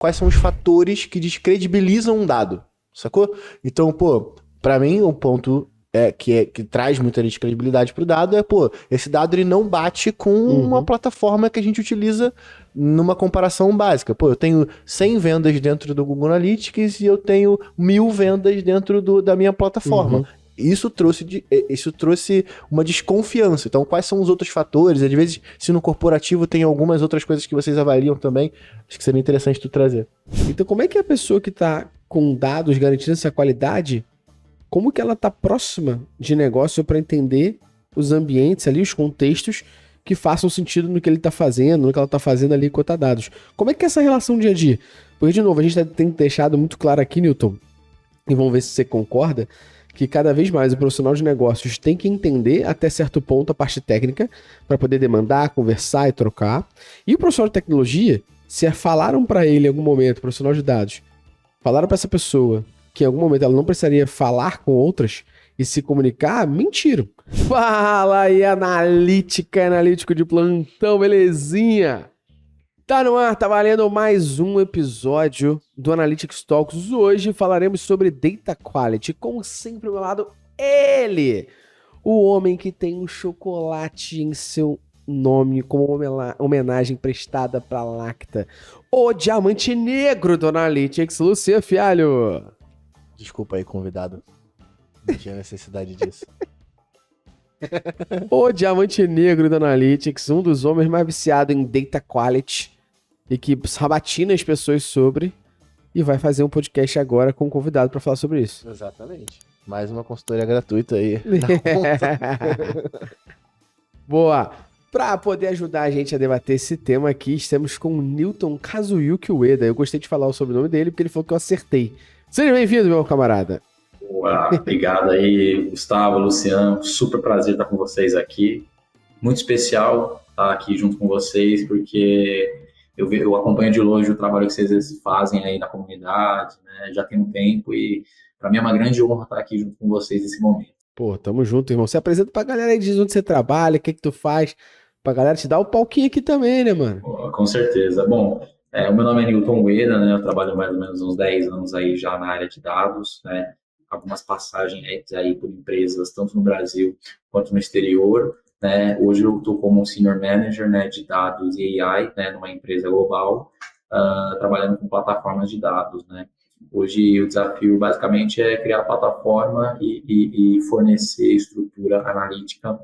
quais são os fatores que descredibilizam um dado, sacou? Então, pô, pra mim, o ponto que traz muita descredibilidade pro dado esse dado ele não bate com uma plataforma que a gente utiliza numa comparação básica. Pô, eu tenho 100 vendas dentro do Google Analytics e eu tenho 1000 vendas dentro da minha plataforma. Isso trouxe uma desconfiança. Então, quais são os outros fatores? Às vezes, se no corporativo tem algumas outras coisas que vocês avaliam também, acho que seria interessante tu trazer. Então, como é que a pessoa que está com dados garantindo essa qualidade, como que ela está próxima de negócio para entender os ambientes ali, os contextos que façam sentido no que ele está fazendo, no que ela está fazendo ali com dados? Como é que é essa relação dia a dia? Porque, de novo, a gente tem deixado muito claro aqui, Newton, e vamos ver se você concorda, que cada vez mais o profissional de negócios tem que entender até certo ponto a parte técnica para poder demandar, conversar e trocar. E o profissional de tecnologia, se falaram para ele em algum momento, profissional de dados, falaram para essa pessoa que em algum momento ela não precisaria falar com outras e se comunicar, mentiram. Fala aí, analítico de plantão, belezinha? Tá no ar, tá valendo mais um episódio do Analytics Talks. Hoje falaremos sobre Data Quality. Como sempre, ao meu lado, ele, o homem que tem um chocolate em seu nome como homenagem prestada pra Lacta. O diamante negro do Analytics, Luciano Fialho. Desculpa aí, convidado. Não tinha necessidade disso. O diamante negro do Analytics, um dos homens mais viciados em Data Quality e que sabatina as pessoas sobre, e vai fazer um podcast agora com um convidado para falar sobre isso. Exatamente. Mais uma consultoria gratuita aí. Boa! Para poder ajudar a gente a debater esse tema aqui, estamos com o Newton Kazuyuki Ueda. Eu gostei de falar o sobrenome dele porque ele falou que eu acertei. Seja bem-vindo, meu camarada. Boa, obrigado aí, Gustavo, Luciano. Super prazer estar com vocês aqui. Muito especial estar aqui junto com vocês, porque eu acompanho de longe o trabalho que vocês fazem aí na comunidade, né? Já tem um tempo e para mim é uma grande honra estar aqui junto com vocês nesse momento. Pô, tamo junto, irmão. Você apresenta pra galera aí, diz onde você trabalha, o que tu faz, pra galera te dar o palquinho aqui também, né, mano? Pô, com certeza. Bom, o meu nome é Newton Ueda, né? Eu trabalho mais ou menos uns 10 anos aí já na área de dados, né? Algumas passagens aí por empresas, tanto no Brasil quanto no exterior, né? Hoje eu estou como um Senior Manager, né, de dados e AI, né, numa empresa global, trabalhando com plataformas de dados, né? Hoje o desafio basicamente é criar plataforma e fornecer estrutura analítica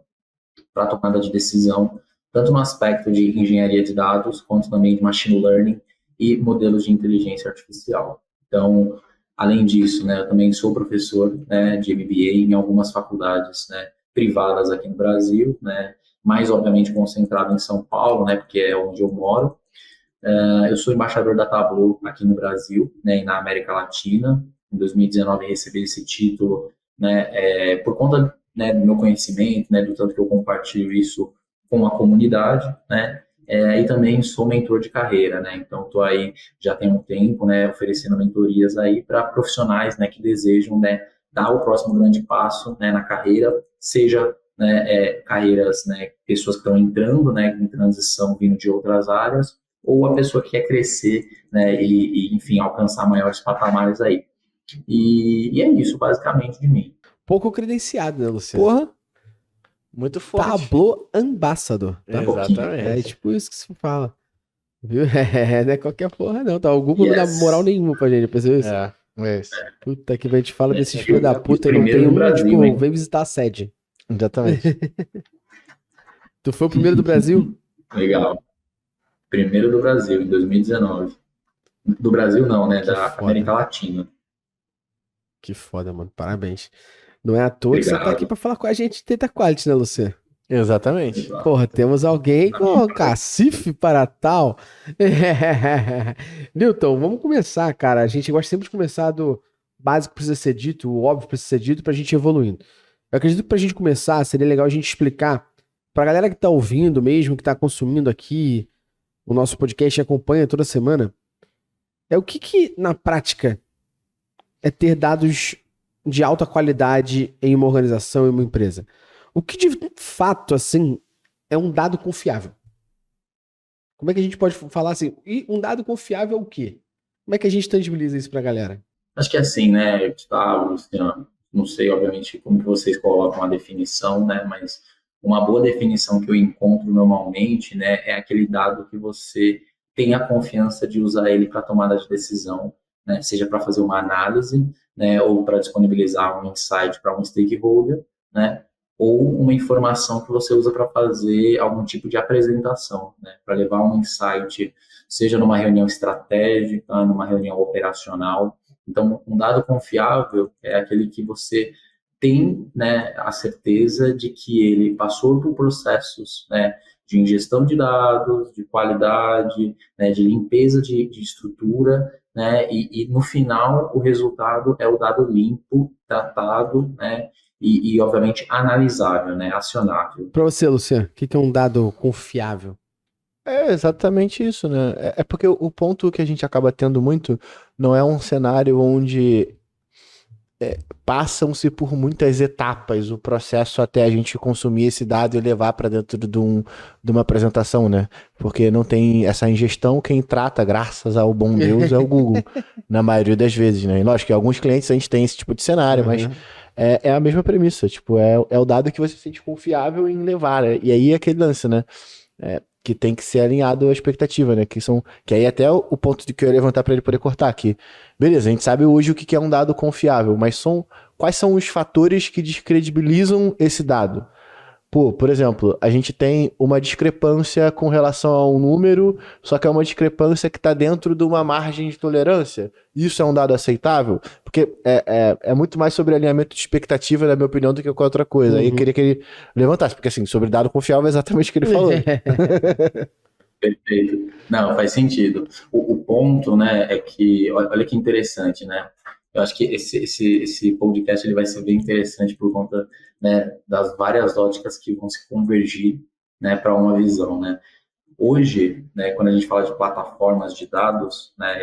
para tomada de decisão, tanto no aspecto de engenharia de dados, quanto também de machine learning e modelos de inteligência artificial. Então, além disso, né, eu também sou professor, né, de MBA em algumas faculdades, né, privadas aqui no Brasil, né, mais obviamente concentrado em São Paulo, né, porque é onde eu moro. Eu sou embaixador da Tableau aqui no Brasil, né, e na América Latina. Em 2019 recebi esse título, né, por conta, né, do meu conhecimento, né, do tanto que eu compartilho isso com a comunidade, né. E também sou mentor de carreira, né? Então estou aí já tem um tempo, né, oferecendo mentorias aí para profissionais, né, que desejam, né, dar o próximo grande passo, né, na carreira, seja, né, carreiras, né, pessoas que estão entrando, né, em transição vindo de outras áreas, ou a pessoa que quer crescer, né, enfim, alcançar maiores patamares aí. E é isso, basicamente, de mim. Pouco credenciado, né, Luciano? Porra! Muito forte. Tableau Ambassador. Tá? Exatamente. É tipo isso que se fala. Viu? Não é qualquer porra, não. Tá? O Google não dá moral nenhuma pra gente, percebeu isso? É isso. Puta que a gente fala desses filhos da puta e não primeiro tem no um, Brasil, tipo, hein? vem visitar a sede. Exatamente. Tu foi o primeiro do Brasil? Legal. Primeiro do Brasil, em 2019. Do Brasil não, né? Que Da foda. América Latina. Que foda, mano. Parabéns. Não é à toa que você tá Obrigado. aqui pra falar com a gente de Data Quality, né, Luciano? Exatamente. Porra, temos alguém com cacife para tal. Newton, vamos começar, cara. A gente gosta sempre de começar do básico que precisa ser dito, o óbvio precisa ser dito pra gente ir evoluindo. Eu acredito que pra gente começar, seria legal a gente explicar pra galera que tá ouvindo mesmo, que tá consumindo aqui o nosso podcast e acompanha toda semana, o que na prática é ter dados de alta qualidade em uma organização, em uma empresa. O que de fato, assim, é um dado confiável? Como é que a gente pode falar assim? E um dado confiável é o quê? Como é que a gente tangibiliza isso pra galera? Acho que é assim, né, Gustavo, Luciano, não sei, obviamente, como que vocês colocam a definição, né, mas uma boa definição que eu encontro normalmente, né, é aquele dado que você tem a confiança de usar ele para tomada de decisão, né, seja para fazer uma análise, né, ou para disponibilizar um insight para um stakeholder, né, ou uma informação que você usa para fazer algum tipo de apresentação, né, para levar um insight, seja numa reunião estratégica, numa reunião operacional. Então, um dado confiável é aquele que você tem, né, a certeza de que ele passou por processos, né, de ingestão de dados, de qualidade, né, de limpeza de estrutura, né, e no final o resultado é o dado limpo, tratado, né, obviamente analisável, né, acionável. Pra você, Luciano, o que que é um dado confiável? É exatamente isso, né? É porque o ponto que a gente acaba tendo muito não é um cenário onde passam-se por muitas etapas o processo até a gente consumir esse dado e levar para dentro de uma apresentação, né? Porque não tem essa ingestão, quem trata, graças ao bom Deus, é o Google, na maioria das vezes, né? E lógico que alguns clientes a gente tem esse tipo de cenário, mas Uhum. é a mesma premissa, tipo, é o dado que você se sente confiável em levar, né? E aí é aquele lance, né? Que tem que ser alinhado à expectativa, né? Que aí até o ponto de que eu ia levantar para ele poder cortar aqui. Beleza, a gente sabe hoje o que é um dado confiável, mas quais são os fatores que descredibilizam esse dado? Pô, por exemplo, a gente tem uma discrepância com relação a um número, só que é uma discrepância que está dentro de uma margem de tolerância. Isso é um dado aceitável? Porque é muito mais sobre alinhamento de expectativa, na minha opinião, do que qualquer outra coisa. Aí eu queria que ele levantasse, porque assim, sobre dado confiável é exatamente o que ele falou. Perfeito. Não, faz sentido. O ponto, né, é que, olha que interessante, né? Eu acho que esse podcast ele vai ser bem interessante por conta, né, das várias óticas que vão se convergir, né, para uma visão, né? Hoje, né, quando a gente fala de plataformas de dados, né,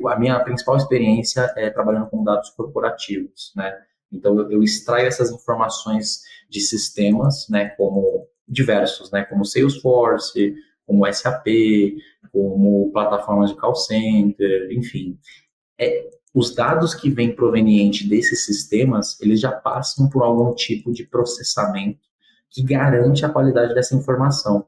a minha principal experiência é trabalhando com dados corporativos, né? Então, eu extraio essas informações de sistemas, né, como diversos, né, como Salesforce, como SAP, como plataformas de call center, enfim. Os dados que vêm provenientes desses sistemas, eles já passam por algum tipo de processamento que garante a qualidade dessa informação.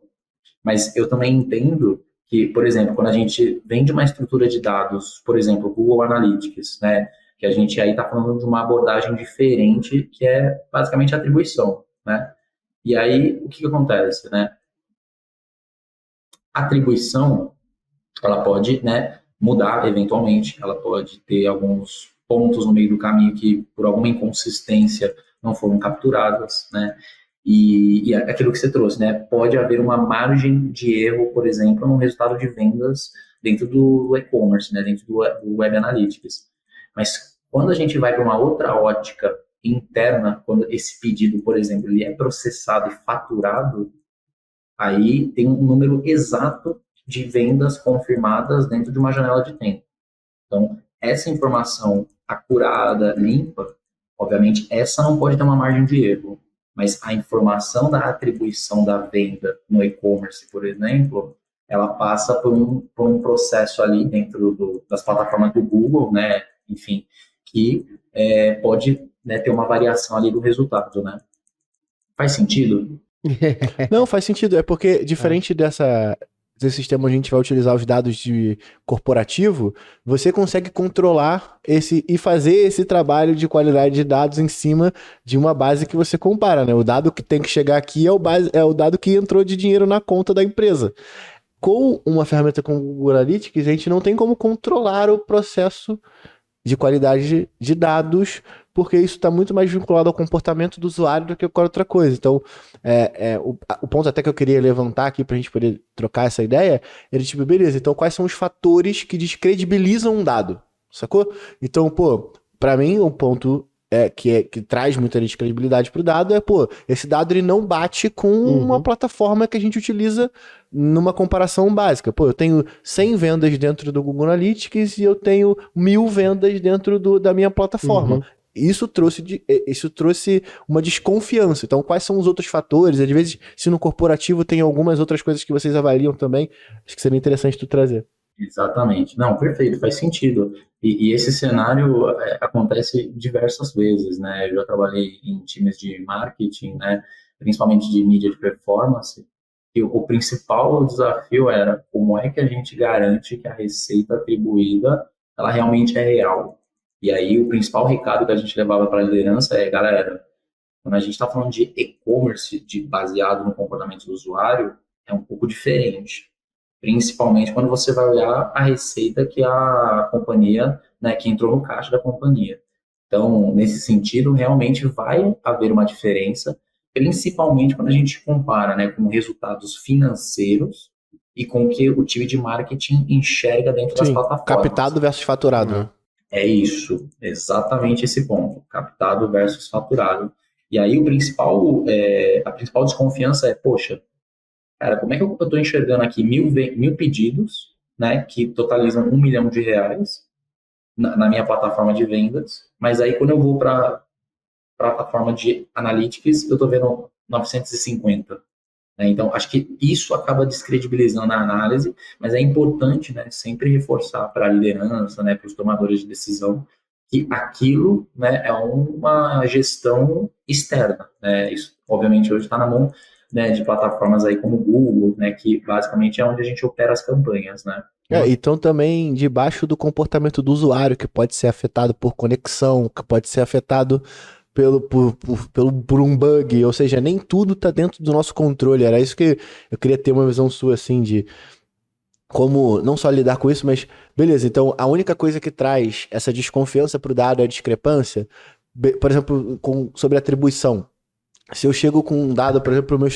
Mas eu também entendo que, por exemplo, quando a gente vem de uma estrutura de dados, por exemplo, Google Analytics, né, que a gente aí está falando de uma abordagem diferente, que é basicamente atribuição, né? E aí, o que acontece, né? A atribuição, ela pode, né, mudar eventualmente, ela pode ter alguns pontos no meio do caminho que, por alguma inconsistência, não foram capturadas, né? E aquilo que você trouxe, né? Pode haver uma margem de erro, por exemplo, no resultado de vendas dentro do e-commerce, né? Dentro do Web Analytics. Mas quando a gente vai para uma outra ótica interna, quando esse pedido, por exemplo, ele é processado e faturado, aí tem um número exato de vendas confirmadas dentro de uma janela de tempo. Então, essa informação acurada, limpa, obviamente, essa não pode ter uma margem de erro. Mas a informação da atribuição da venda no e-commerce, por exemplo, ela passa por um processo ali dentro das plataformas do Google, né? Enfim, que pode, né, ter uma variação ali do resultado, né? Faz sentido? Não, faz sentido. É porque, diferente desse sistema onde a gente vai utilizar os dados de corporativo, você consegue controlar e fazer esse trabalho de qualidade de dados em cima de uma base que você compara, né? O dado que tem que chegar aqui é o dado que entrou de dinheiro na conta da empresa. Com uma ferramenta como o Google Analytics, a gente não tem como controlar o processo de qualidade de dados, porque isso está muito mais vinculado ao comportamento do usuário do que qualquer outra coisa. Então, o ponto até que eu queria levantar aqui para a gente poder trocar essa ideia, era tipo, beleza, então quais são os fatores que descredibilizam um dado, sacou? Então, pô, para mim, o ponto que traz muita descredibilidade pro dado esse dado ele não bate com uma plataforma que a gente utiliza numa comparação básica. Pô, eu tenho 100 vendas dentro do Google Analytics e eu tenho 1000 vendas dentro da minha plataforma. Isso trouxe uma desconfiança. Então, quais são os outros fatores? Às vezes, se no corporativo tem algumas outras coisas que vocês avaliam também, acho que seria interessante tu trazer. Exatamente. Não, perfeito, faz sentido. E esse cenário acontece diversas vezes, né? Eu já trabalhei em times de marketing, né? Principalmente de mídia de performance, e o principal desafio era como é que a gente garante que a receita atribuída ela realmente é real. E aí o principal recado que a gente levava para a liderança é, galera, quando a gente está falando de e-commerce baseado no comportamento do usuário, é um pouco diferente. Principalmente quando você vai olhar a receita que a companhia, né, que entrou no caixa da companhia. Então, nesse sentido, realmente vai haver uma diferença, principalmente quando a gente compara, né, com resultados financeiros e com o que o time de marketing enxerga dentro das Sim, plataformas. captado versus faturado, né? É isso, exatamente esse ponto, captado versus faturado. E aí a principal desconfiança é, poxa, cara, como é que eu estou enxergando aqui mil pedidos, né, que totalizam R$ 1 milhão na minha plataforma de vendas, mas aí quando eu vou para a plataforma de analytics, eu estou vendo 950. Né? Então, acho que isso acaba descredibilizando a análise, mas é importante, né, sempre reforçar para a liderança, né, para os tomadores de decisão, que aquilo, né, é uma gestão externa. Né? Isso, obviamente, hoje está na mão, né, de plataformas aí como o Google, né, que basicamente é onde a gente opera as campanhas. Né? Então também debaixo do comportamento do usuário, que pode ser afetado por conexão, que pode ser afetado por um bug, ou seja, nem tudo tá dentro do nosso controle. Era isso que eu queria ter uma visão sua, assim, de como não só lidar com isso, mas beleza, então a única coisa que traz essa desconfiança pro dado é a discrepância. Por exemplo, sobre atribuição. Se eu chego com um dado, por exemplo, pro meu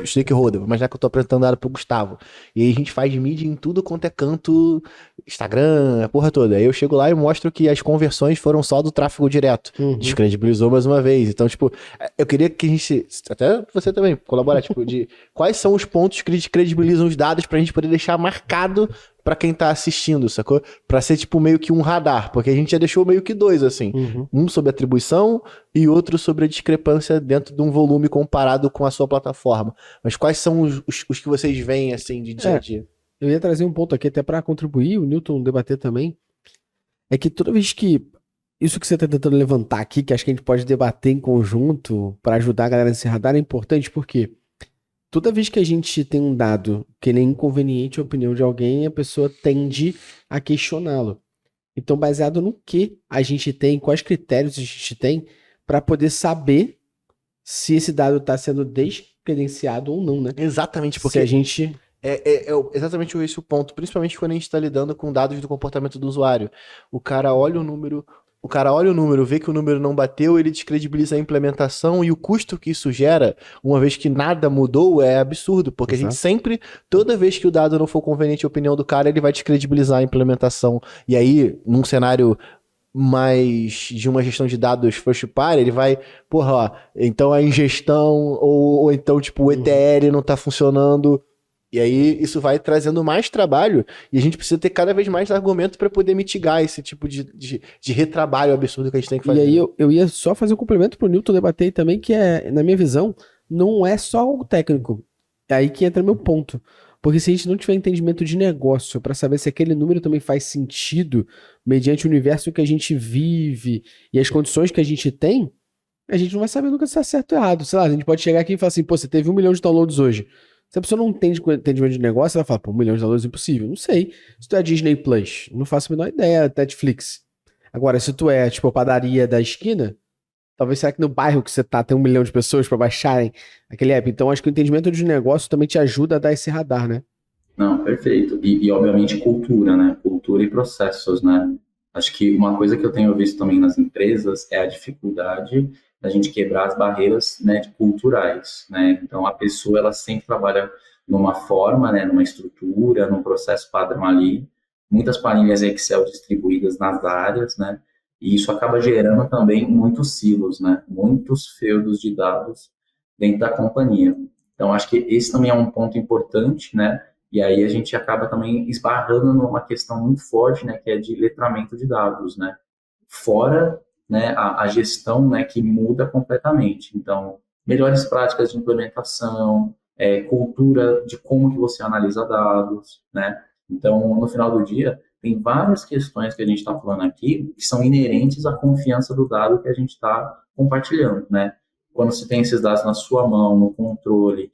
stakeholder, vou imaginar que eu tô apresentando dado pro Gustavo, e aí a gente faz mídia em tudo quanto é canto, Instagram, a porra toda. Aí eu chego lá e mostro que as conversões foram só do tráfego direto. Uhum. Descredibilizou mais uma vez. Então, tipo, eu queria que a gente, até você também, colaborar, tipo, de quais são os pontos que descredibilizam os dados pra gente poder deixar marcado pra quem tá assistindo, sacou? Pra ser, tipo, meio que um radar, porque a gente já deixou meio que dois, assim. Uhum. Um sobre atribuição e outro sobre a discrepância dentro de um volume comparado com a sua plataforma. Mas quais são os que vocês veem, assim, de dia a dia? Eu ia trazer um ponto aqui até para contribuir, o Newton debater também, é que toda vez que isso que você está tentando levantar aqui, que acho que a gente pode debater em conjunto para ajudar a galera nesse radar, é importante porque toda vez que a gente tem um dado que ele é inconveniente à opinião de alguém, a pessoa tende a questioná-lo. Então, baseado no que a gente tem, quais critérios a gente tem para poder saber se esse dado está sendo descredenciado ou não, né? Exatamente, Se porque a gente... é exatamente esse o ponto, principalmente quando a gente está lidando com dados do comportamento do usuário. O cara olha o número, vê que o número não bateu, ele descredibiliza a implementação e o custo que isso gera, uma vez que nada mudou, é absurdo, porque a gente Exato. sempre, toda vez que o dado não for conveniente à opinião do cara, ele vai descredibilizar a implementação. E aí, num cenário mais de uma gestão de dados first party, ele vai, porra, ó, então a ingestão ou então, tipo, o ETL não tá funcionando. E aí isso vai trazendo mais trabalho e a gente precisa ter cada vez mais argumentos para poder mitigar esse tipo de retrabalho absurdo que a gente tem que fazer. E aí eu ia só fazer um complemento pro Newton debater também, que é, na minha visão, não é só o técnico. É aí que entra meu ponto. Porque se a gente não tiver entendimento de negócio para saber se aquele número também faz sentido mediante o universo que a gente vive e as condições que a gente tem, a gente não vai saber nunca se tá certo ou errado. Sei lá, a gente pode chegar aqui e falar assim, pô, você teve 1 milhão de downloads hoje. Se a pessoa não tem entendimento de negócio, ela fala, pô, 1 milhão de downloads é impossível. Não sei. Se tu é Disney Plus, não faço a menor ideia, Netflix. Agora, se tu é, tipo, a padaria da esquina, talvez será que no bairro que você tá tem 1 milhão de pessoas pra baixarem aquele app. Então, acho que o entendimento de negócio também te ajuda a dar esse radar, né? Não, perfeito. Obviamente, cultura, né? Cultura e processos, né? Acho que uma coisa que eu tenho visto também nas empresas é a dificuldade da gente quebrar as barreiras, né, culturais, né? Então, a pessoa, ela sempre trabalha numa forma, né, numa estrutura, num processo padrão ali, muitas planilhas Excel distribuídas nas áreas, né? E isso acaba gerando também muitos silos, né? Muitos feudos de dados dentro da companhia. Então, acho que esse também é um ponto importante, né? E aí a gente acaba também esbarrando numa questão muito forte, né, que é de letramento de dados, né? Fora, né, a gestão, né, que muda completamente. Então, melhores práticas de implementação, cultura de como que você analisa dados, né? Então, no final do dia, tem várias questões que a gente está falando aqui que são inerentes à confiança do dado que a gente está compartilhando, né? Quando você tem esses dados na sua mão, no controle,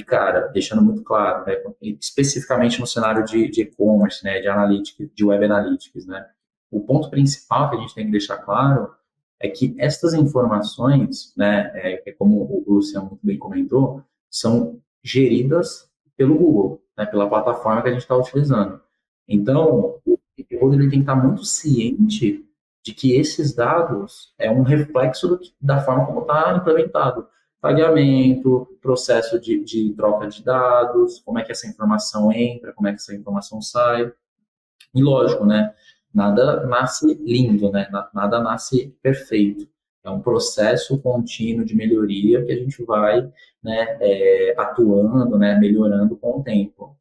cara, deixando muito claro, né, especificamente no cenário de e-commerce, né, de analytics, de web analytics, né, o ponto principal que a gente tem que deixar claro é que estas informações, né, como o Luciano muito bem comentou, são geridas pelo Google, né, pela plataforma que a gente está utilizando. Então, o stakeholder ele tem que estar muito ciente de que esses dados é um reflexo da forma como está implementado. Pagamento, processo de troca de dados, como é que essa informação entra, como é que essa informação sai. E lógico, né? Nada nasce lindo, né? Nada nasce perfeito. É um processo contínuo de melhoria que a gente vai, né, atuando, né, melhorando com o tempo.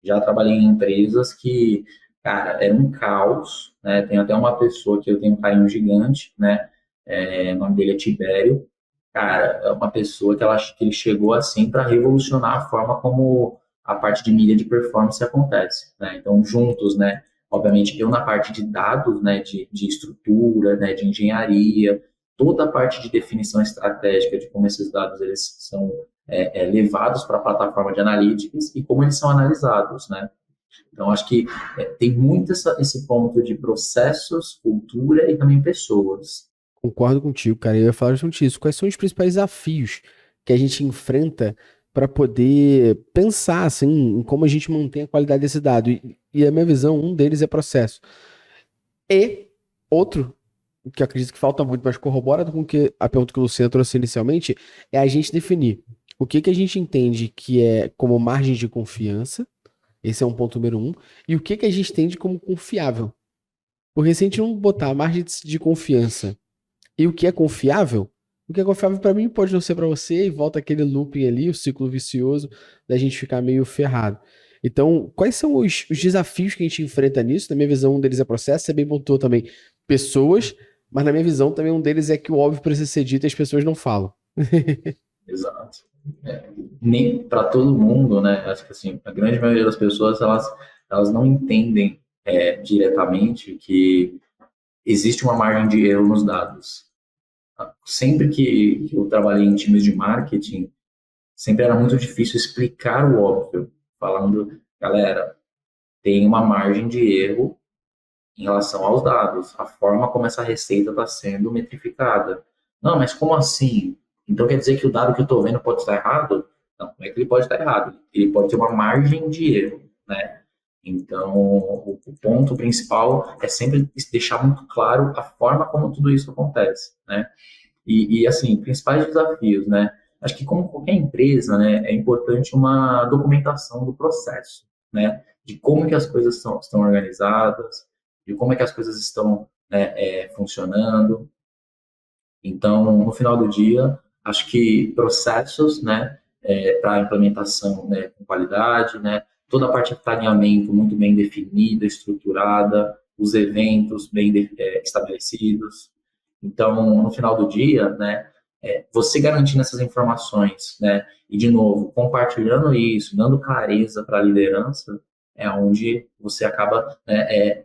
Já trabalhei em empresas que, cara, era um caos, né? Tem até uma pessoa que eu tenho um carinho gigante, né? O nome dele é Tibério. Cara, é uma pessoa que ele chegou assim para revolucionar a forma como a parte de mídia de performance acontece, né? Então, juntos, né? Obviamente, eu na parte de dados, né? De estrutura, né? De engenharia, toda a parte de definição estratégica de como esses dados eles são levados para a plataforma de analytics e como eles são analisados, né? Então, acho que tem muito esse ponto de processos, cultura e também pessoas. Concordo contigo, cara. Eu ia falar justamente isso. Quais são os principais desafios que a gente enfrenta para poder pensar assim, em como a gente mantém a qualidade desse dado? E a minha visão, um deles é processo. E outro, que eu acredito que falta muito, mas corrobora com a pergunta que o Luciano trouxe inicialmente, é a gente definir o que a gente entende que é como margem de confiança. Esse é um ponto número 1. E o que a gente entende como confiável. Porque se a gente não botar a margem de confiança e o que é confiável para mim pode não ser para você e volta aquele looping ali, o ciclo vicioso da gente ficar meio ferrado. Então, quais são os desafios que a gente enfrenta nisso? Na minha visão, um deles é processo, você bem pontuou também pessoas, mas na minha visão também um deles é que o óbvio precisa ser dito e as pessoas não falam. Exato. Nem para todo mundo, né? Acho que assim, a grande maioria das pessoas elas não entendem diretamente que existe uma margem de erro nos dados. Sempre que eu trabalhei em times de marketing, sempre era muito difícil explicar o óbvio, falando, galera, tem uma margem de erro em relação aos dados, a forma como essa receita está sendo metrificada. Não, mas como assim? Então quer dizer que o dado que eu estou vendo pode estar errado? Não é que ele pode estar errado, ele pode ter uma margem de erro, né? Então, o ponto principal é sempre deixar muito claro a forma como tudo isso acontece, né? E assim, principais desafios, né? Acho que como qualquer empresa, né, é importante uma documentação do processo, né? De como que as coisas estão organizadas, de como é que as coisas estão funcionando. Então, no final do dia, acho que processos, né, para implementação, né, com qualidade, né, toda a parte de planeamento muito bem definida, estruturada, os eventos bem estabelecidos. Então, no final do dia, né, você garantindo essas informações, né, e de novo, compartilhando isso, dando clareza para a liderança, é onde você acaba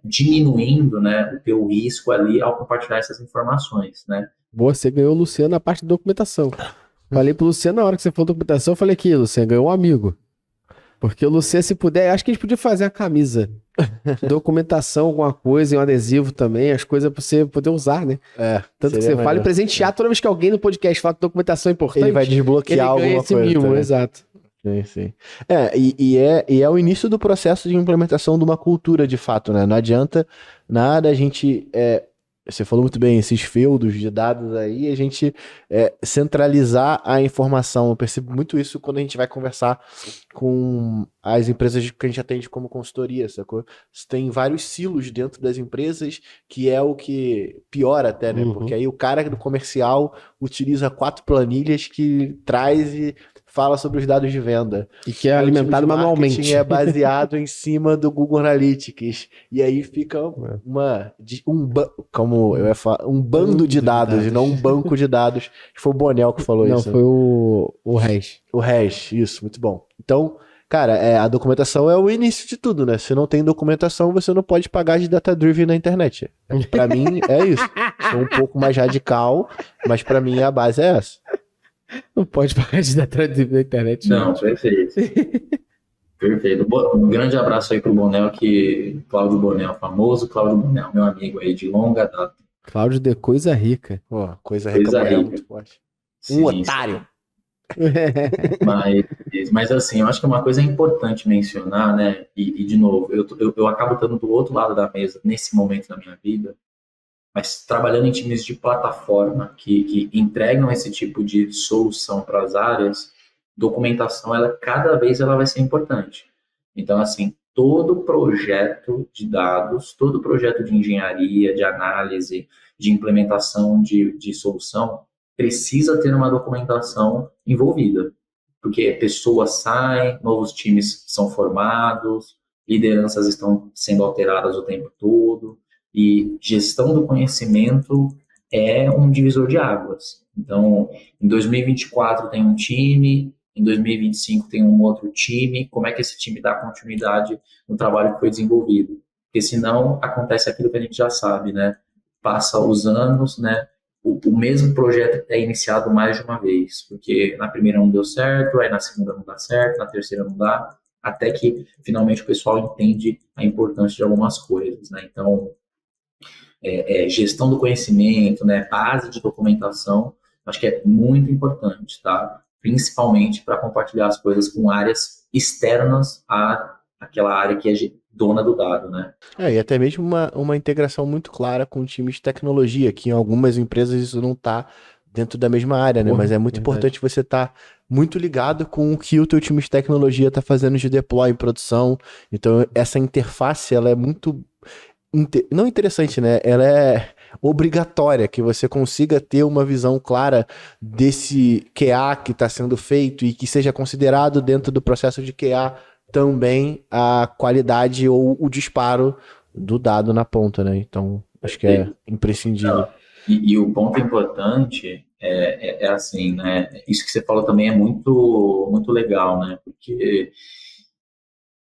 diminuindo, né, o teu risco ali ao compartilhar essas informações, né. Você ganhou o Luciano na parte de documentação. Falei pro Luciano na hora que você falou documentação, eu falei aqui, Luciano, ganhou um amigo. Porque o Luciano, se puder, acho que a gente podia fazer a camisa. Documentação, alguma coisa, e um adesivo também, as coisas pra você poder usar, né? Tanto que você fala e presentear toda vez que alguém no podcast fala que documentação é importante. Ele vai desbloquear alguma coisa. Mimo, exato. Sim. E é o início do processo de implementação de uma cultura, de fato, né? Não adianta nada a gente... Você falou muito bem, esses feudos de dados aí, a gente centralizar a informação. Eu percebo muito isso quando a gente vai conversar com as empresas que a gente atende como consultoria, sacou? Tem vários silos dentro das empresas, que é o que piora até, né? Porque aí o cara do comercial utiliza 4 planilhas que traz e fala sobre os dados de venda. E que é alimentado manualmente. É baseado em cima do Google Analytics. E aí fica como eu ia falar, um bando de dados, e não um banco de dados. Foi o Bonel que falou isso. Não, foi o Hash. O Hash, isso, muito bom. Então, Cara, a documentação é o início de tudo, né? Se não tem documentação, você não pode pagar de data-driven na internet. Pra mim, é isso. Sou um pouco mais radical, mas pra mim a base é essa. Não pode pagar de dar traduzido na internet. Não, gente. perfeito. Perfeito. Um grande abraço aí pro Bonel, Cláudio Bonel, famoso Cláudio Bonel, meu amigo aí de longa data. Cláudio de coisa rica. Pô, coisa Coisa rica, rica. muito forte. Sim, Otário. Mas assim, eu acho que uma coisa importante mencionar, né? E de novo, eu acabo estando do outro lado da mesa nesse momento da minha vida, mas trabalhando em times de plataforma que entregam esse tipo de solução para as áreas, documentação, cada vez ela vai ser importante. Então, assim, todo projeto de dados, todo projeto de engenharia, de análise, de implementação de solução, precisa ter uma documentação envolvida. Porque pessoas saem, novos times são formados, lideranças estão sendo alteradas o tempo todo, e gestão do conhecimento é um divisor de águas. Então, em 2024 tem um time, em 2025 tem um outro time, como é que esse time dá continuidade no trabalho que foi desenvolvido? Porque senão acontece aquilo que a gente já sabe, né? Passa os anos, né? O mesmo projeto é iniciado mais de uma vez, porque na primeira não deu certo, aí na segunda não dá certo, na terceira não dá, até que finalmente o pessoal entende a importância de algumas coisas, né? Então, gestão do conhecimento, né, base de documentação, acho que é muito importante, tá? Principalmente para compartilhar as coisas com áreas externas àquela área que é dona do dado, né? E até mesmo uma integração muito clara com times de tecnologia, que em algumas empresas isso não está dentro da mesma área, né? Porra, Mas é muito verdade. importante você estar muito ligado com o que o teu time de tecnologia está fazendo de deploy em produção. Então, essa interface, ela é muito não interessante, né? Ela é obrigatória, que você consiga ter uma visão clara desse QA que está sendo feito e que seja considerado dentro do processo de QA também a qualidade ou o disparo do dado na ponta, né? Então, acho que é imprescindível. E o ponto importante é assim, né? Isso que você falou também é muito, muito legal, né? Porque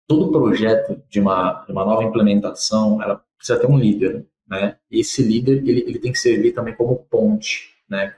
todo projeto de uma nova implementação, ela precisa ter um líder, né? E esse líder, ele tem que servir também como ponte, né?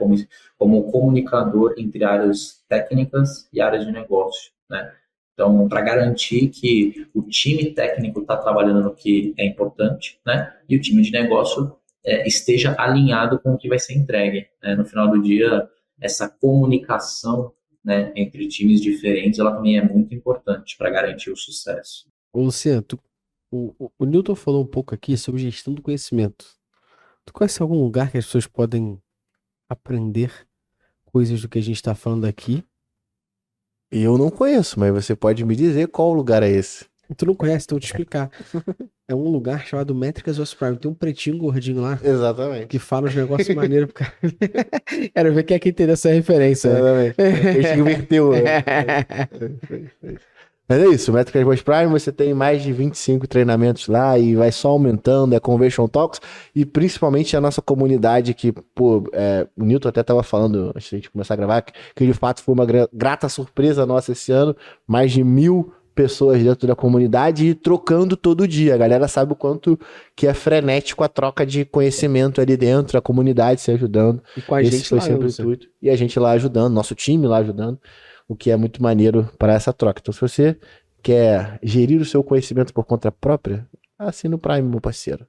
Como comunicador entre áreas técnicas e áreas de negócio, né? Então, para garantir que o time técnico está trabalhando no que é importante, né? E o time de negócio esteja alinhado com o que vai ser entregue, né? No final do dia, essa comunicação, né, entre times diferentes, ela também é muito importante para garantir o sucesso. Ô, Luciano, o Newton falou um pouco aqui sobre gestão do conhecimento. Tu conhece algum lugar que as pessoas podem aprender coisas do que a gente está falando aqui? Eu não conheço, mas você pode me dizer qual lugar é esse. Tu não conhece, então eu vou te explicar. É um lugar chamado Métricas of Prime. Tem um pretinho gordinho lá Exatamente. que fala uns negócios maneiros pro cara. Quero ver quem é que entendeu essa referência. Exatamente. A gente inverteu, né? Mas é isso, Métricas Boss Prime, você tem mais de 25 treinamentos lá e vai só aumentando, Conversion Talks e principalmente a nossa comunidade que, pô, o Newton até tava falando antes da gente começar a gravar, que de fato foi uma grata surpresa nossa esse ano, mais de 1000 pessoas dentro da comunidade e trocando todo dia. A galera sabe o quanto que é frenético a troca de conhecimento ali dentro, a comunidade se ajudando. E com a Esse gente foi lá, sempre o Luciano. intuito. E a gente lá ajudando, nosso time lá ajudando, o que é muito maneiro para essa troca. Então, se você quer gerir o seu conhecimento por conta própria, assina o Prime, meu parceiro.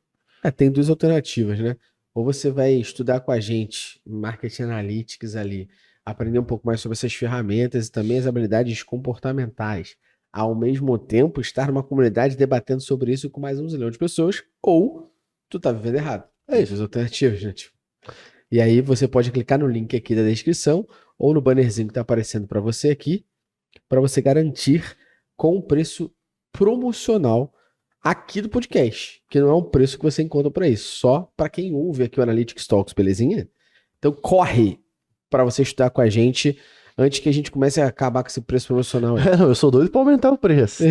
Tem duas alternativas, né? Ou você vai estudar com a gente, Marketing Analytics ali, aprender um pouco mais sobre essas ferramentas e também as habilidades comportamentais. Ao mesmo tempo, estar numa comunidade debatendo sobre isso com mais 1 zilhão de pessoas, ou tu tá vivendo errado. É isso, as alternativas, gente. E aí você pode clicar no link aqui da descrição ou no bannerzinho que tá aparecendo para você aqui, para você garantir com um preço promocional aqui do podcast, que não é um preço que você encontra para isso, só para quem ouve aqui o Analytics Talks, belezinha? Então corre para você estudar com a gente antes que a gente comece a acabar com esse preço promocional aí. Eu sou doido para aumentar o preço.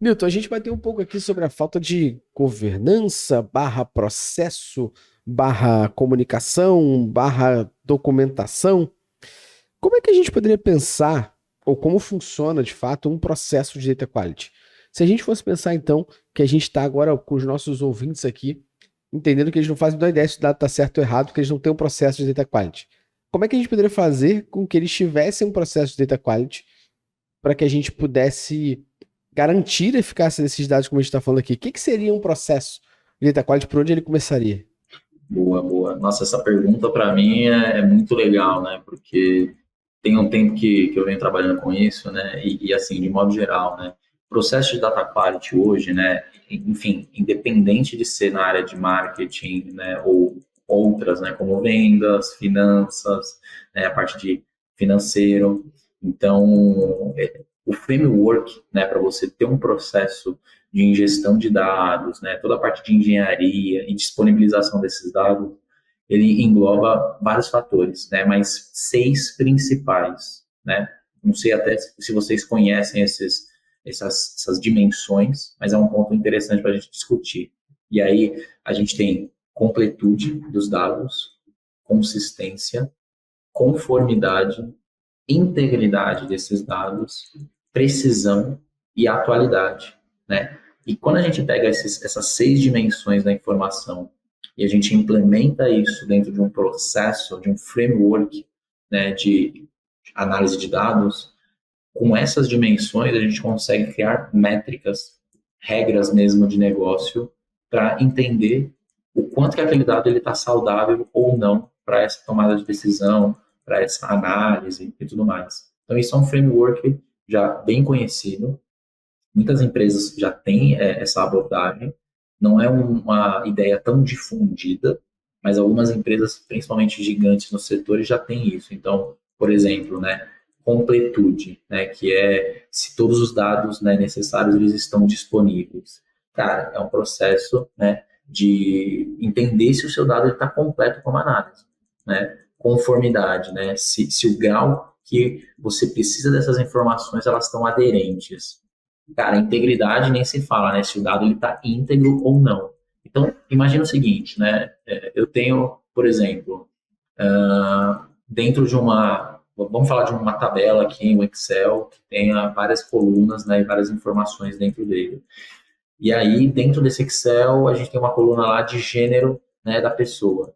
Newton, a gente bateu um pouco aqui sobre a falta de governança, /processo, /comunicação, /documentação. Como é que a gente poderia pensar ou como funciona, de fato, um processo de data quality. Se a gente fosse pensar, então, que a gente está agora com os nossos ouvintes aqui, entendendo que eles não fazem a ideia se o dado está certo ou errado, porque eles não têm um processo de data quality. Como é que a gente poderia fazer com que eles tivessem um processo de data quality para que a gente pudesse garantir a eficácia desses dados, como a gente está falando aqui? O que seria um processo de data quality? Por onde ele começaria? Boa, boa. Nossa, essa pergunta para mim é muito legal, né? Porque tem um tempo que eu venho trabalhando com isso, né? E assim, de modo geral, né? Processo de data quality hoje, né? Enfim, independente de ser na área de marketing, né? Ou outras, né? Como vendas, finanças, né? A parte de financeiro. Então, o framework, né? Para você ter um processo de ingestão de dados, né? Toda a parte de engenharia e disponibilização desses dados, ele engloba vários fatores, né? Mas 6 principais, né? Não sei até se vocês conhecem essas dimensões, mas é um ponto interessante para a gente discutir. E aí a gente tem completude dos dados, consistência, conformidade, integridade desses dados, precisão e atualidade, né? E quando a gente pega essas 6 dimensões da informação e a gente implementa isso dentro de um processo, de um framework, né, de análise de dados, com essas dimensões a gente consegue criar métricas, regras mesmo de negócio para entender o quanto que aquele dado ele está saudável ou não para essa tomada de decisão, para essa análise e tudo mais. Então isso é um framework já bem conhecido. Muitas empresas já têm essa abordagem. Não é uma ideia tão difundida, mas algumas empresas, principalmente gigantes no setor, já têm isso. Então, por exemplo, né, completude, né, que é se todos os dados, né, necessários eles estão disponíveis. Cara, é um processo, né, de entender se o seu dado está completo como análise, né? Conformidade, né? Se o grau que você precisa dessas informações elas estão aderentes. Cara, integridade nem se fala, né? Se o dado está íntegro ou não. Então, imagina o seguinte, né? Eu tenho, por exemplo, dentro de vamos falar de uma tabela aqui, um Excel, que tenha várias colunas, né, e várias informações dentro dele. E aí, dentro desse Excel, a gente tem uma coluna lá de gênero, né, da pessoa.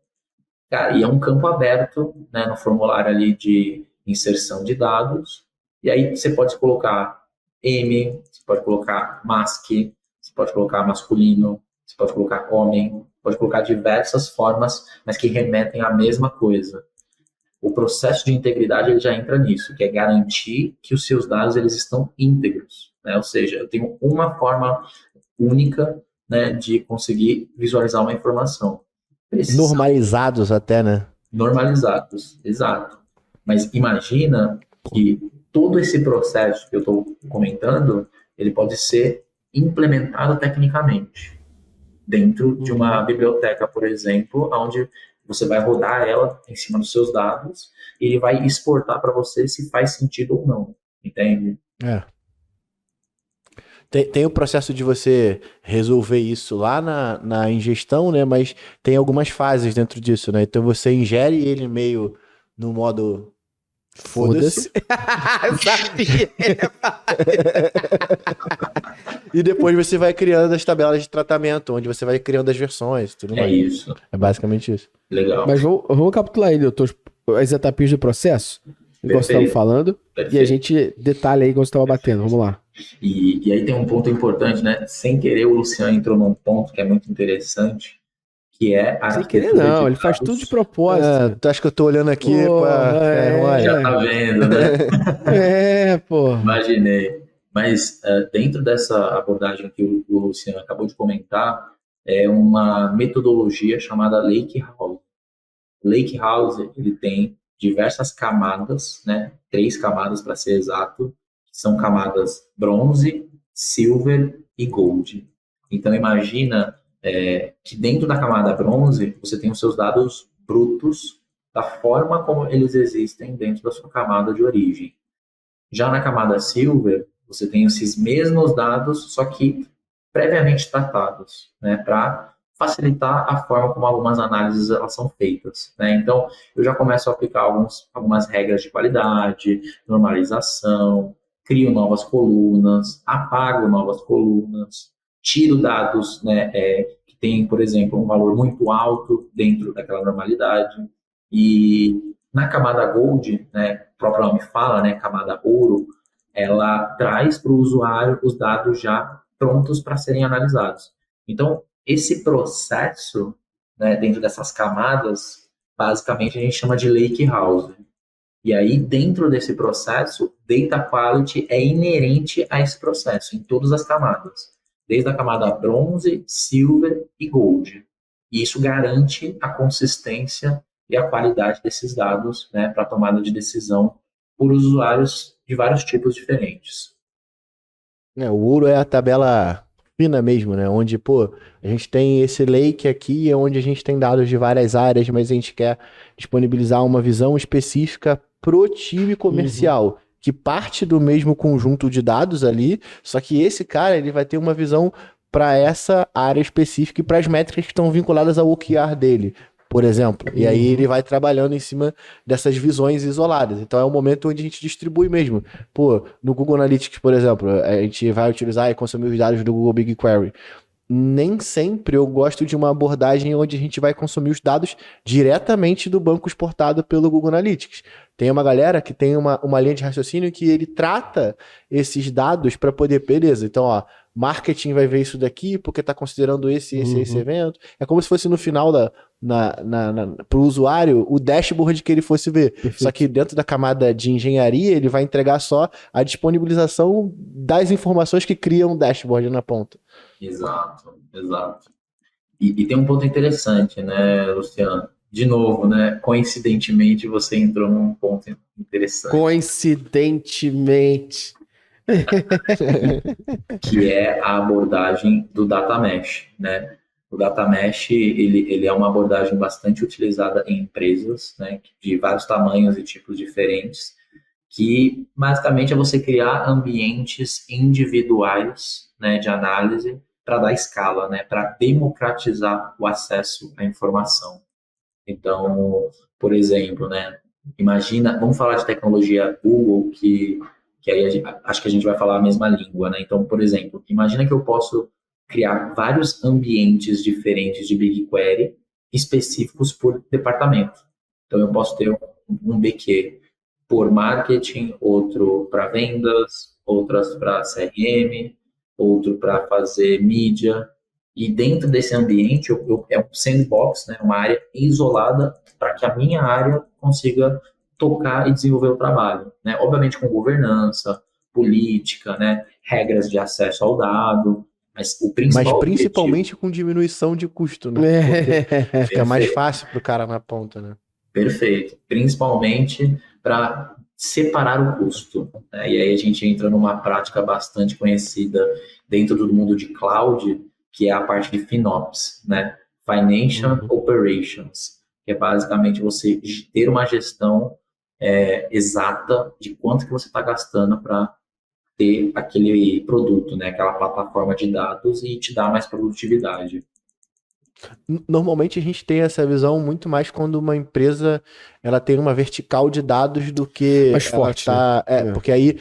Cara, e é um campo aberto, né, no formulário ali de inserção de dados. E aí você pode colocar M, você pode colocar masc, você pode colocar masculino, você pode colocar homem, pode colocar diversas formas, mas que remetem à mesma coisa. O processo de integridade ele já entra nisso, que é garantir que os seus dados eles estão íntegros, né? Ou seja, eu tenho uma forma única, né, de conseguir visualizar uma informação. Normalizados até, né? Normalizados, exato. Mas imagina que todo esse processo que eu estou comentando, ele pode ser implementado tecnicamente dentro de uma biblioteca, por exemplo, onde você vai rodar ela em cima dos seus dados e ele vai exportar para você se faz sentido ou não, entende? É. Tem o processo de você resolver isso lá na ingestão, né? Mas tem algumas fases dentro disso, né? Então você ingere ele meio no modo foda-se. Eu sabia. E depois você vai criando as tabelas de tratamento, onde você vai criando as versões e tudo É mais. isso. É basicamente isso. Legal. Mas vamos capitular aí, doutor, as etapinhas do processo, igual você estava falando, Perfeito. e a gente detalha aí igual você estava batendo. Vamos lá. E aí tem um ponto importante, né? Sem querer, o Luciano entrou num ponto que é muito interessante, que é a Sem querer arquitetura não, de ele faz dados. tudo de propósito. Tu acha que eu tô olhando aqui Porra, Já tá vendo, né? pô. Imaginei. Mas dentro dessa abordagem que o Luciano acabou de comentar, é uma metodologia chamada Lake House. Lake House, ele tem diversas camadas, né? 3 camadas para ser exato, que são camadas bronze, silver e gold. Então imagina que dentro da camada bronze você tem os seus dados brutos da forma como eles existem dentro da sua camada de origem. Já na camada silver, você tem esses mesmos dados, só que previamente tratados, né, para facilitar a forma como algumas análises elas são feitas, né? Então, eu já começo a aplicar algumas regras de qualidade, normalização, crio novas colunas, apago novas colunas, tiro dados, né, que tem, por exemplo, um valor muito alto dentro daquela normalidade. E na camada Gold, né, o próprio nome fala, né, camada ouro, ela traz para o usuário os dados já prontos para serem analisados. Então, esse processo, né, dentro dessas camadas, basicamente a gente chama de lake house. E aí, dentro desse processo, data quality é inerente a esse processo, em todas as camadas. Desde a camada bronze, silver e gold. E isso garante a consistência e a qualidade desses dados, né, para a tomada de decisão por usuários de vários tipos diferentes. O ouro é a tabela fina mesmo, né? Onde, pô, a gente tem esse lake aqui, é onde a gente tem dados de várias áreas, mas a gente quer disponibilizar uma visão específica pro time comercial, que parte do mesmo conjunto de dados ali, só que esse cara, ele vai ter uma visão para essa área específica e para as métricas que estão vinculadas ao OKR dele, por exemplo. E aí ele vai trabalhando em cima dessas visões isoladas. Então é um momento onde a gente distribui mesmo. Pô, no Google Analytics, por exemplo, a gente vai utilizar e consumir os dados do Google BigQuery. Nem sempre eu gosto de uma abordagem onde a gente vai consumir os dados diretamente do banco exportado pelo Google Analytics. Tem uma galera que tem uma linha de raciocínio que ele trata esses dados para poder, beleza, então, ó, marketing vai ver isso daqui porque está considerando esse evento. É como se fosse no final para o usuário o dashboard que ele fosse ver. Perfeito. Só que dentro da camada de engenharia ele vai entregar só a disponibilização das informações que criam o dashboard na ponta. Exato. E tem um ponto interessante, né, Luciano? De novo, né? Coincidentemente, você entrou num ponto interessante. Coincidentemente. Que é a abordagem do Data Mesh, né? O Data Mesh, ele é uma abordagem bastante utilizada em empresas, né, de vários tamanhos e tipos diferentes, que basicamente é você criar ambientes individuais, né, de análise para dar escala, né, para democratizar o acesso à informação. Então, por exemplo, né, imagina, vamos falar de tecnologia Google, que aí acho que a gente vai falar a mesma língua, né? Então, por exemplo, imagina que eu posso criar vários ambientes diferentes de BigQuery específicos por departamento. Então, eu posso ter um BQ por marketing, outro para vendas, outras para CRM, outro para fazer mídia. E dentro desse ambiente, é um sandbox, né, uma área isolada para que a minha área consiga tocar e desenvolver o trabalho, né? Obviamente com governança, política, né, regras de acesso ao dado, mas o principal principalmente com diminuição de custo, né? Porque fica mais fácil para o cara na ponta, né? Perfeito. Principalmente para separar o custo, né? E aí a gente entra numa prática bastante conhecida dentro do mundo de cloud, que é a parte de FinOps, né? Financial Operations, que é basicamente você ter uma gestão exata de quanto que você está gastando para ter aquele produto, né? Aquela plataforma de dados e te dar mais produtividade. Normalmente a gente tem essa visão muito mais quando uma empresa ela tem uma vertical de dados do que mais forte, tá, né? Porque aí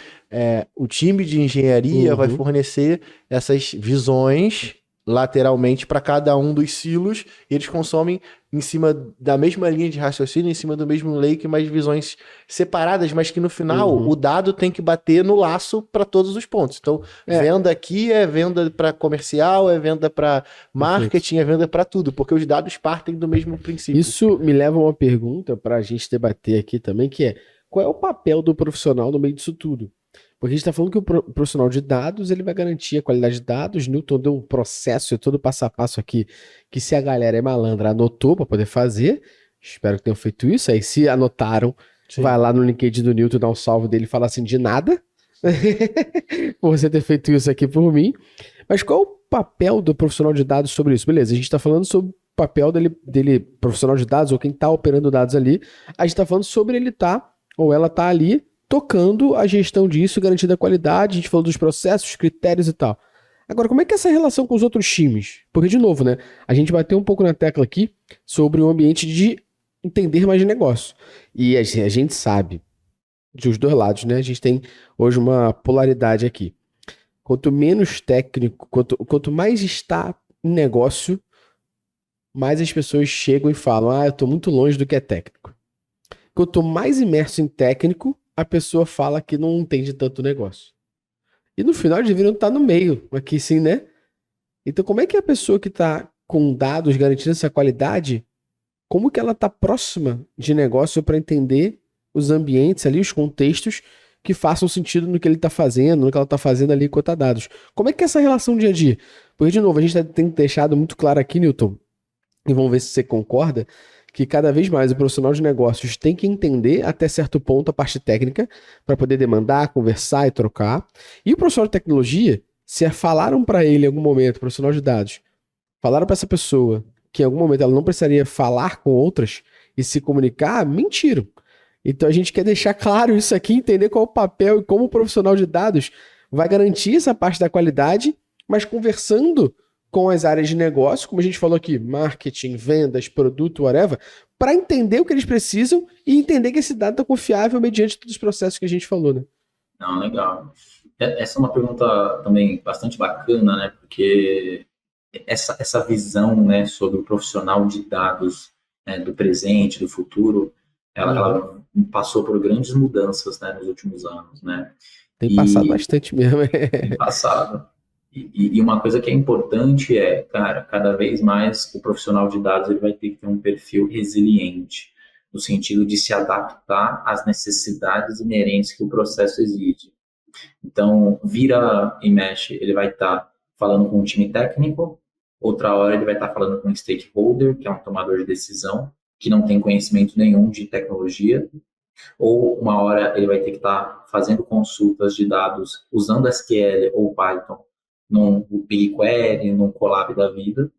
o time de engenharia vai fornecer essas visões lateralmente para cada um dos silos e eles consomem em cima da mesma linha de raciocínio, em cima do mesmo lake, mas visões separadas, mas que no final o dado tem que bater no laço para todos os pontos. Então, venda aqui é venda para comercial, é venda para marketing, é venda para tudo, porque os dados partem do mesmo princípio. Isso me leva a uma pergunta para a gente debater aqui também, que é: qual é o papel do profissional no meio disso tudo? Porque a gente está falando que o profissional de dados ele vai garantir a qualidade de dados. Newton deu um processo, todo passo a passo aqui, que se a galera é malandra anotou para poder fazer. Espero que tenham feito isso. Aí se anotaram, vai lá no LinkedIn do Newton, dá um salve dele e fala assim, de nada, por você ter feito isso aqui por mim. Mas qual é o papel do profissional de dados sobre isso? Beleza, a gente está falando sobre o papel dele, profissional de dados, ou quem está operando dados ali. A gente está falando sobre ele ou ela tá ali tocando a gestão disso, garantindo a qualidade. A gente falou dos processos, critérios e tal. Agora, como é que é essa relação com os outros times? Porque, de novo, né? A gente bateu um pouco na tecla aqui sobre o ambiente de entender mais de negócio. E a gente sabe, dos dois lados, né? A gente tem hoje uma polaridade aqui. Quanto menos técnico, quanto mais está em negócio, mais as pessoas chegam e falam: ah, eu tô muito longe do que é técnico. Quanto mais imerso em técnico, a pessoa fala que não entende tanto negócio. E no final eles deveriam estar no meio, aqui sim, né? Então como é que a pessoa que está com dados garantindo essa qualidade, como que ela está próxima de negócio para entender os ambientes ali, os contextos que façam sentido no que ele está fazendo, no que ela está fazendo ali enquanto dados? Como é que é essa relação dia a dia? Porque, de novo, a gente tem deixado muito claro aqui, Newton, e vamos ver se você concorda, que cada vez mais o profissional de negócios tem que entender até certo ponto a parte técnica para poder demandar, conversar e trocar. E o profissional de tecnologia, se falaram para ele em algum momento, profissional de dados, falaram para essa pessoa que em algum momento ela não precisaria falar com outras e se comunicar, mentiram. Então a gente quer deixar claro isso aqui, entender qual é o papel e como o profissional de dados vai garantir essa parte da qualidade, mas conversando com as áreas de negócio, como a gente falou aqui, marketing, vendas, produto, whatever, para entender o que eles precisam e entender que esse dado está confiável mediante todos os processos que a gente falou, né? Não, legal. Essa é uma pergunta também bastante bacana, né? Porque essa visão, né, sobre o profissional de dados, né, do presente, do futuro, ela passou por grandes mudanças, né, nos últimos anos, né? Tem passado bastante mesmo. Tem passado. E uma coisa que é importante é, cara, cada vez mais o profissional de dados ele vai ter que ter um perfil resiliente, no sentido de se adaptar às necessidades inerentes que o processo exige. Então, vira e mexe, ele vai estar falando com um time técnico, outra hora ele vai estar falando com um stakeholder, que é um tomador de decisão, que não tem conhecimento nenhum de tecnologia, ou uma hora ele vai ter que estar fazendo consultas de dados usando SQL ou Python num BigQuery, num Colab da vida.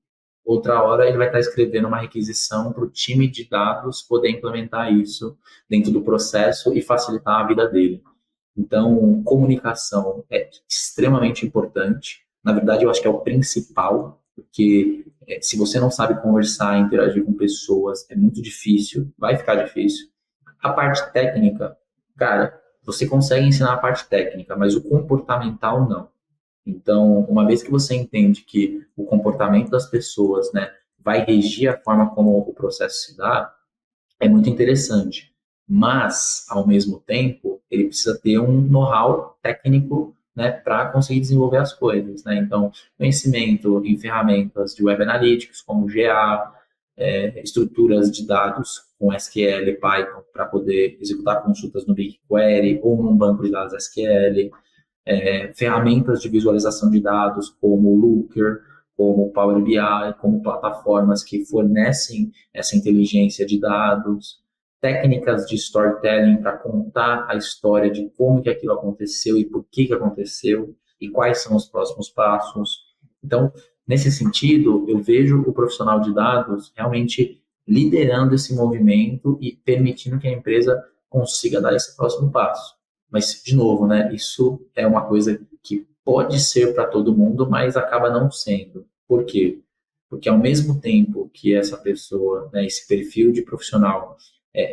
Outra hora ele vai estar escrevendo uma requisição para o time de dados poder implementar isso dentro do processo e facilitar a vida dele. Então, comunicação é extremamente importante. Na verdade, eu acho que é o principal, porque se você não sabe conversar, interagir com pessoas, é muito difícil, vai ficar difícil. A parte técnica, cara, você consegue ensinar a parte técnica, mas o comportamental não. Então, uma vez que você entende que o comportamento das pessoas, né, vai regir a forma como o processo se dá, é muito interessante. Mas, ao mesmo tempo, ele precisa ter um know-how técnico, né, para conseguir desenvolver as coisas, né? Então, conhecimento em ferramentas de Web Analytics, como GA, estruturas de dados com SQL e Python para poder executar consultas no BigQuery ou num banco de dados SQL, ferramentas de visualização de dados como o Looker, como o Power BI, como plataformas que fornecem essa inteligência de dados, técnicas de storytelling para contar a história de como que aquilo aconteceu e por que aconteceu e quais são os próximos passos. Então, nesse sentido, eu vejo o profissional de dados realmente liderando esse movimento e permitindo que a empresa consiga dar esse próximo passo. Mas, de novo, né, isso é uma coisa que pode ser para todo mundo, mas acaba não sendo. Por quê? Porque ao mesmo tempo que essa pessoa, né, esse perfil de profissional,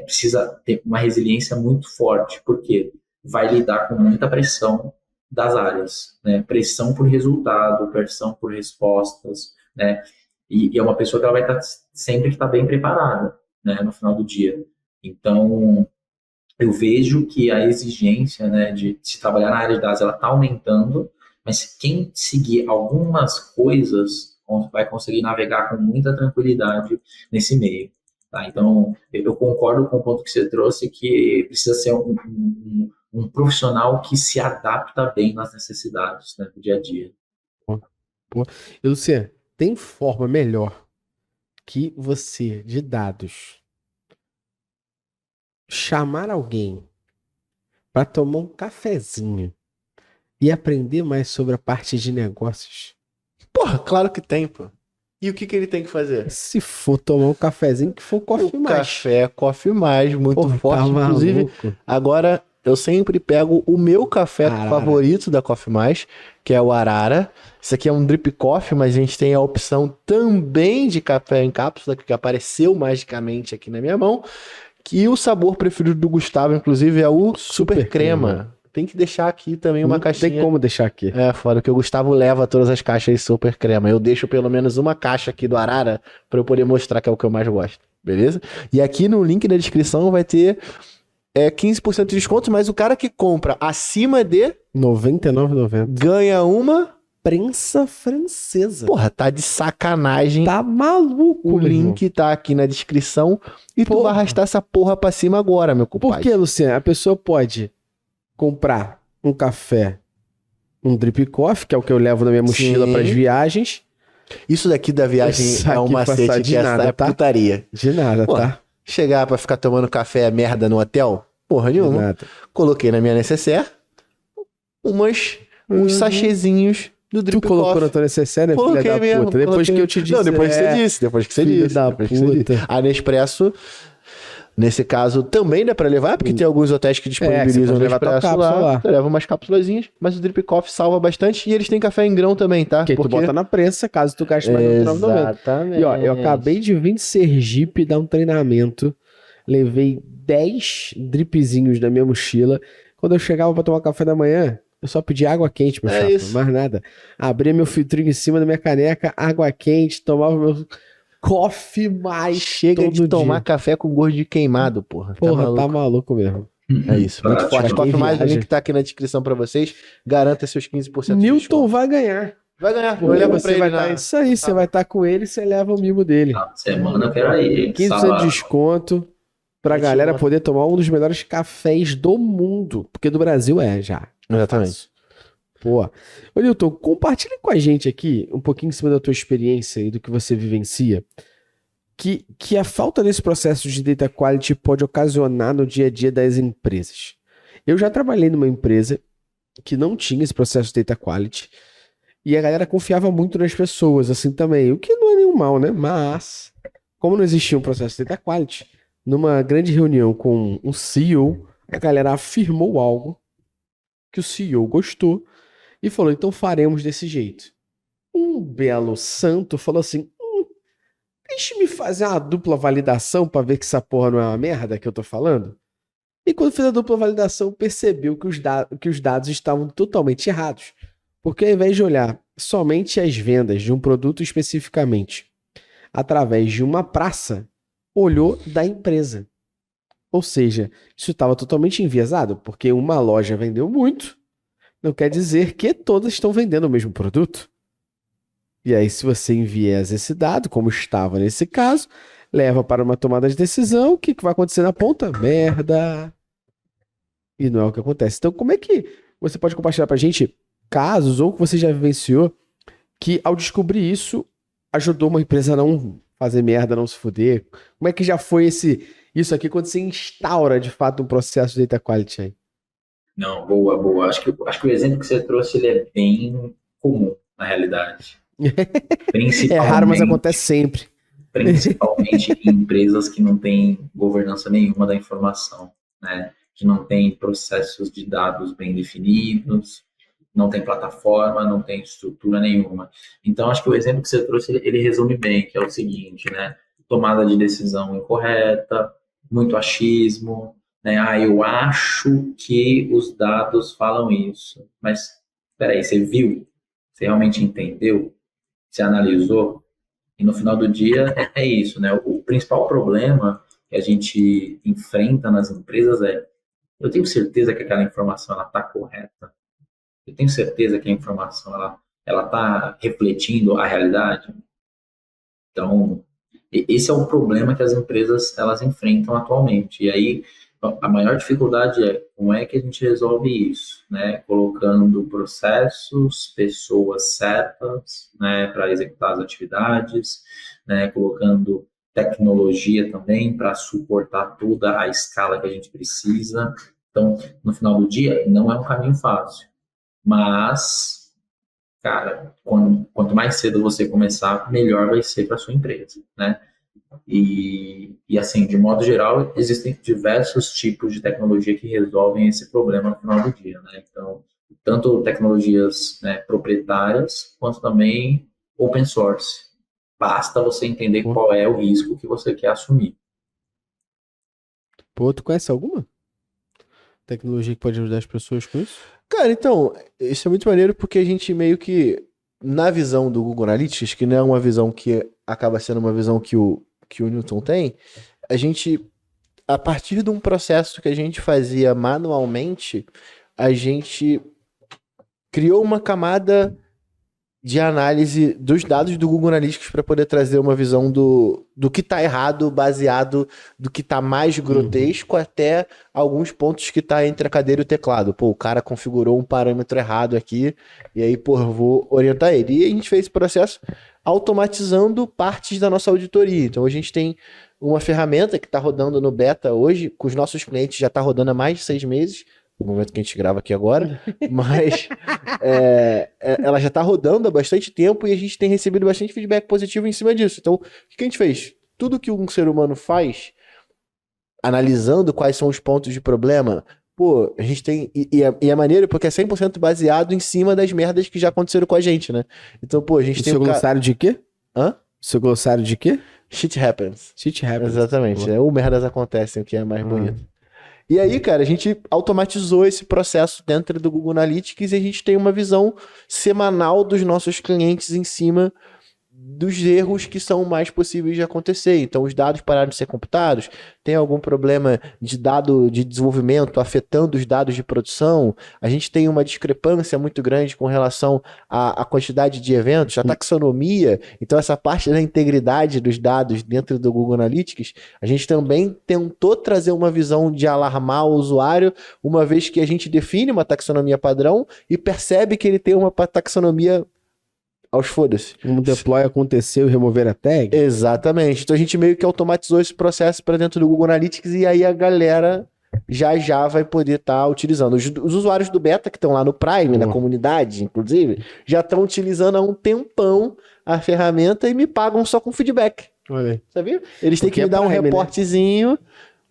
precisa ter uma resiliência muito forte, porque vai lidar com muita pressão das áreas, né? Pressão por resultado, pressão por respostas, né? E é uma pessoa que ela vai estar sempre que está bem preparada, né, no final do dia. Então, eu vejo que a exigência, né, de se trabalhar na área de dados, ela está aumentando, mas quem seguir algumas coisas vai conseguir navegar com muita tranquilidade nesse meio. Tá? Então, eu concordo com o ponto que você trouxe, que precisa ser um profissional que se adapta bem nas necessidades, né, do dia a dia. Pô. E, Luciano, tem forma melhor que você, de dados, chamar alguém para tomar um cafezinho e aprender mais sobre a parte de negócios? Porra, claro que tem, pô. E o que ele tem que fazer? Se for tomar um cafezinho, que for Coffee Mais. Café, Coffee Mais, muito Porra, forte. tá Inclusive, maluco. agora eu sempre pego o meu café Arara. favorito da Coffee Mais, que é o Arara. Isso aqui é um drip coffee, mas a gente tem a opção também de café em cápsula, que apareceu magicamente aqui na minha mão. Que o sabor preferido do Gustavo, inclusive, é o Super Crema. Tem que deixar aqui também uma caixinha. Não tem como deixar aqui. É, fora que o Gustavo leva todas as caixas de Super Crema. Eu deixo pelo menos uma caixa aqui do Arara para eu poder mostrar que é o que eu mais gosto. Beleza? E aqui no link da descrição vai ter 15% de desconto, mas o cara que compra acima de R$ 99,90. ganha uma... Prensa francesa. Porra, tá de sacanagem. Tá maluco, O meu irmão. link tá aqui na descrição e tu vai arrastar essa porra pra cima agora, meu compadre. Por que, Luciano? A pessoa pode comprar um café, um drip coffee, que é o que eu levo na minha mochila Sim. para as viagens. Isso daqui da viagem Isso é um aqui passar macete de que nada, essa é tá? putaria. De nada, Pô, tá? Chegar pra ficar tomando café merda no hotel? Porra De nenhuma. nada. Coloquei na minha necessaire uns sachêzinhos do drip Tu colocou coffee. na tua necessaire, né, filha Coloquei da mesmo. puta? Depois coloquei. que eu te disse. Não, depois que você disse. Depois que você filho disse. da depois que você puta. disse. A Nespresso, nesse caso, também dá pra levar, porque tem alguns hotéis que você disponibilizam pode levar tua Nespresso cápsula lá. Você leva umas cápsulazinhas, mas o drip coffee salva bastante e eles têm café em grão também, tá? Que aí tu bota na prensa, caso tu gaste mais no Exatamente. E ó, eu acabei de vir de Sergipe dar um treinamento. Levei 10 dripzinhos na minha mochila. Quando eu chegava pra tomar café da manhã, eu só pedi água quente, meu chapa, isso. mais nada. Abria meu filtrinho em cima da minha caneca, água quente, tomava meu coffee mais Chega todo de tomar dia. café com gosto de queimado, porra. Porra, tá maluco mesmo. É isso, muito Prático. forte. Pra quem Coffee Mais, o viaja. link tá aqui na descrição pra vocês. Garanta seus 15% de Newton desconto. vai ganhar. Vai ganhar. Eu Porque levo você pra vai ele estar isso aí, você vai estar com ele, você leva o mimo dele. Na semana eu quero aí. 15% de desconto pra Vai te galera mandar. poder tomar um dos melhores cafés do mundo. Porque do Brasil já. Exatamente. Pô. Ô, Newton, compartilha com a gente aqui um pouquinho em cima da tua experiência e do que você vivencia. Que a falta desse processo de data quality pode ocasionar no dia a dia das empresas. Eu já trabalhei numa empresa que não tinha esse processo de data quality e a galera confiava muito nas pessoas, assim também, o que não é nenhum mal, né? Mas, como não existia um processo de data quality, numa grande reunião com um CEO, a galera afirmou algo que o CEO gostou e falou, então faremos desse jeito. Um belo santo falou assim, deixa-me fazer uma dupla validação pra ver que essa porra não é uma merda que eu tô falando. E quando fez a dupla validação, percebeu que os dados estavam totalmente errados. Porque ao invés de olhar somente as vendas de um produto especificamente, através de uma praça, olhou da empresa. Ou seja, isso estava totalmente enviesado, porque uma loja vendeu muito, não quer dizer que todas estão vendendo o mesmo produto. E aí, se você enviesa esse dado, como estava nesse caso, leva para uma tomada de decisão, o que vai acontecer na ponta? Merda! E não é o que acontece. Então, como é que você pode compartilhar pra gente casos, ou que você já vivenciou, que ao descobrir isso, ajudou uma empresa a não fazer merda, não se fuder? Como é que já foi isso aqui quando você instaura, de fato, um processo de data quality aí? Não, boa. Acho que o exemplo que você trouxe ele é bem comum, na realidade. É raro, mas acontece sempre. Principalmente em empresas que não têm governança nenhuma da informação, né? Que não tem processos de dados bem definidos, não tem plataforma, não tem estrutura nenhuma. Então, acho que o exemplo que você trouxe, ele resume bem, que é o seguinte, né? Tomada de decisão incorreta, muito achismo, né? Eu acho que os dados falam isso. Mas, peraí, você viu? Você realmente entendeu? Você analisou? E no final do dia é isso, né? O principal problema que a gente enfrenta nas empresas eu tenho certeza que aquela informação ela está correta. Eu tenho certeza que a informação ela está refletindo a realidade. Então, esse é o problema que as empresas elas enfrentam atualmente. E aí, a maior dificuldade é como é que a gente resolve isso, né? Colocando processos, pessoas certas, né, para executar as atividades, né, colocando tecnologia também para suportar toda a escala que a gente precisa. Então, no final do dia, não é um caminho fácil, mas, cara, quanto mais cedo você começar, melhor vai ser para sua empresa, né? E assim, de modo geral, existem diversos tipos de tecnologia que resolvem esse problema no final do dia, né? Então, tanto tecnologias, né, proprietárias, quanto também open source. Basta você entender Pô, qual é o risco que você quer assumir. pô, tu conhece alguma tecnologia que pode ajudar as pessoas com isso? Cara, então, isso é muito maneiro porque a gente meio que, na visão do Google Analytics, que não é uma visão que acaba sendo uma visão que o Newton tem, a gente, a partir de um processo que a gente fazia manualmente, a gente criou uma camada de análise dos dados do Google Analytics para poder trazer uma visão do que está errado, baseado do que está mais grotesco até alguns pontos que está entre a cadeira e o teclado. Pô, o cara configurou um parâmetro errado aqui, e aí, pô, eu vou orientar ele. E a gente fez esse processo automatizando partes da nossa auditoria. Então, a gente tem uma ferramenta que está rodando no beta hoje, com os nossos clientes já está rodando há mais de 6 meses, no momento que a gente grava aqui agora, mas ela já está rodando há bastante tempo e a gente tem recebido bastante feedback positivo em cima disso. Então, o que a gente fez? Tudo que um ser humano faz, analisando quais são os pontos de problema, pô, a gente tem. E é maneiro porque é 100% baseado em cima das merdas que já aconteceram com a gente, né? Então, pô, a gente O tem seu o glossário de quê? Hã? Seu glossário de quê? Shit happens. Shit happens. Exatamente. Boa. Ou merdas acontecem, o que é mais bonito. E aí, cara, a gente automatizou esse processo dentro do Google Analytics e a gente tem uma visão semanal dos nossos clientes em cima dos erros que são mais possíveis de acontecer. Então, os dados pararam de ser computados, tem algum problema de dado de desenvolvimento afetando os dados de produção, a gente tem uma discrepância muito grande com relação à quantidade de eventos, a taxonomia, então essa parte da integridade dos dados dentro do Google Analytics, a gente também tentou trazer uma visão de alarmar o usuário, uma vez que a gente define uma taxonomia padrão e percebe que ele tem uma taxonomia aos foda-se. Um deploy aconteceu e remover a tag? Exatamente. Então a gente meio que automatizou esse processo para dentro do Google Analytics e aí a galera já vai poder estar utilizando. Os usuários do beta que estão lá no Prime, na comunidade, inclusive, já estão utilizando há um tempão a ferramenta e me pagam só com feedback. Olha aí. Sabia? Eles têm Porque que me dar um Prime, né? reportezinho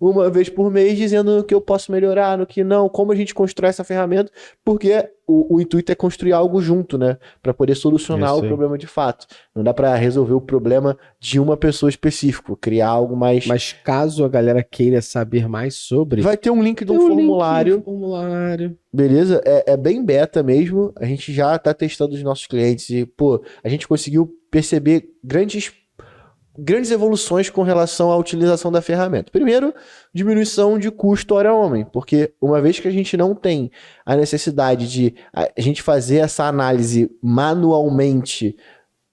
uma vez por mês dizendo no que eu posso melhorar, no que não, como a gente constrói essa ferramenta, porque o intuito é construir algo junto, né? Para poder solucionar o problema de fato. Não dá para resolver o problema de uma pessoa específica, criar algo mais. Mas caso a galera queira saber mais sobre, Vai ter um link de tem um um link, formulário. formulário. Beleza? É bem beta mesmo. A gente já tá testando os nossos clientes e, pô, a gente conseguiu perceber grandes evoluções com relação à utilização da ferramenta. Primeiro, diminuição de custo hora-homem, porque uma vez que a gente não tem a necessidade de a gente fazer essa análise manualmente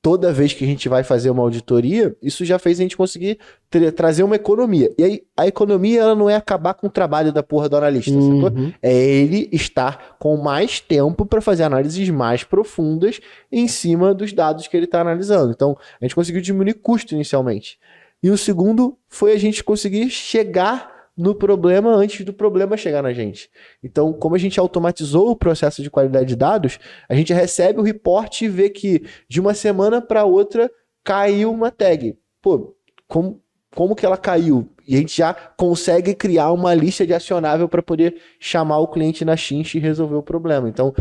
toda vez que a gente vai fazer uma auditoria, isso já fez a gente conseguir trazer uma economia. E aí, a economia ela não é acabar com o trabalho da porra do analista, sacou? É ele estar com mais tempo para fazer análises mais profundas em cima dos dados que ele está analisando. Então, a gente conseguiu diminuir custo inicialmente. E o segundo foi a gente conseguir chegar no problema antes do problema chegar na gente. Então, como a gente automatizou o processo de qualidade de dados, a gente recebe o reporte e vê que de uma semana para outra caiu uma tag. Pô, como que ela caiu? E a gente já consegue criar uma lista de acionável para poder chamar o cliente na chincha e resolver o problema. Então,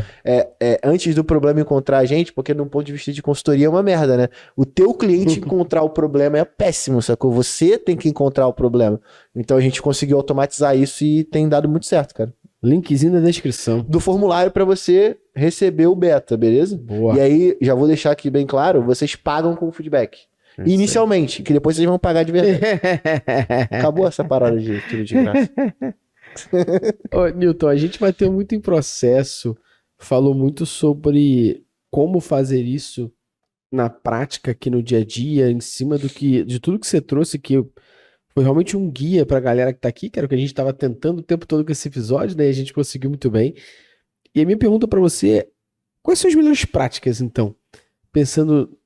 antes do problema encontrar a gente, porque no ponto de vista de consultoria é uma merda, né? O teu cliente encontrar o problema é péssimo, sacou? Você tem que encontrar o problema. Então a gente conseguiu automatizar isso e tem dado muito certo, cara. Linkzinho na descrição. Do formulário para você receber o beta, beleza? Boa. E aí, já vou deixar aqui bem claro, vocês pagam com feedback. Inicialmente, que depois vocês vão pagar de verdade. Acabou essa parada de tudo de graça. Ô, Newton, a gente bateu muito em processo, falou muito sobre como fazer isso na prática aqui no dia a dia, em cima de tudo que você trouxe, que foi realmente um guia pra galera que tá aqui, que era o que a gente tava tentando o tempo todo com esse episódio, né? E a gente conseguiu muito bem. E a minha pergunta pra você é, quais são as melhores práticas, então? Pensando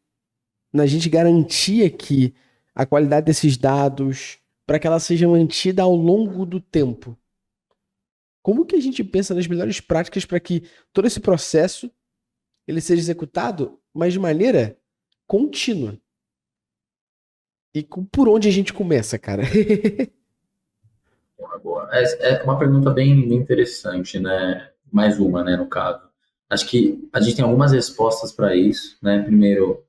na gente garantir aqui a qualidade desses dados para que ela seja mantida ao longo do tempo. Como que a gente pensa nas melhores práticas para que todo esse processo ele seja executado, mas de maneira contínua? E por onde a gente começa, cara? Boa. É uma pergunta bem interessante, né? Mais uma, né, no caso. Acho que a gente tem algumas respostas para isso, né? Primeiro,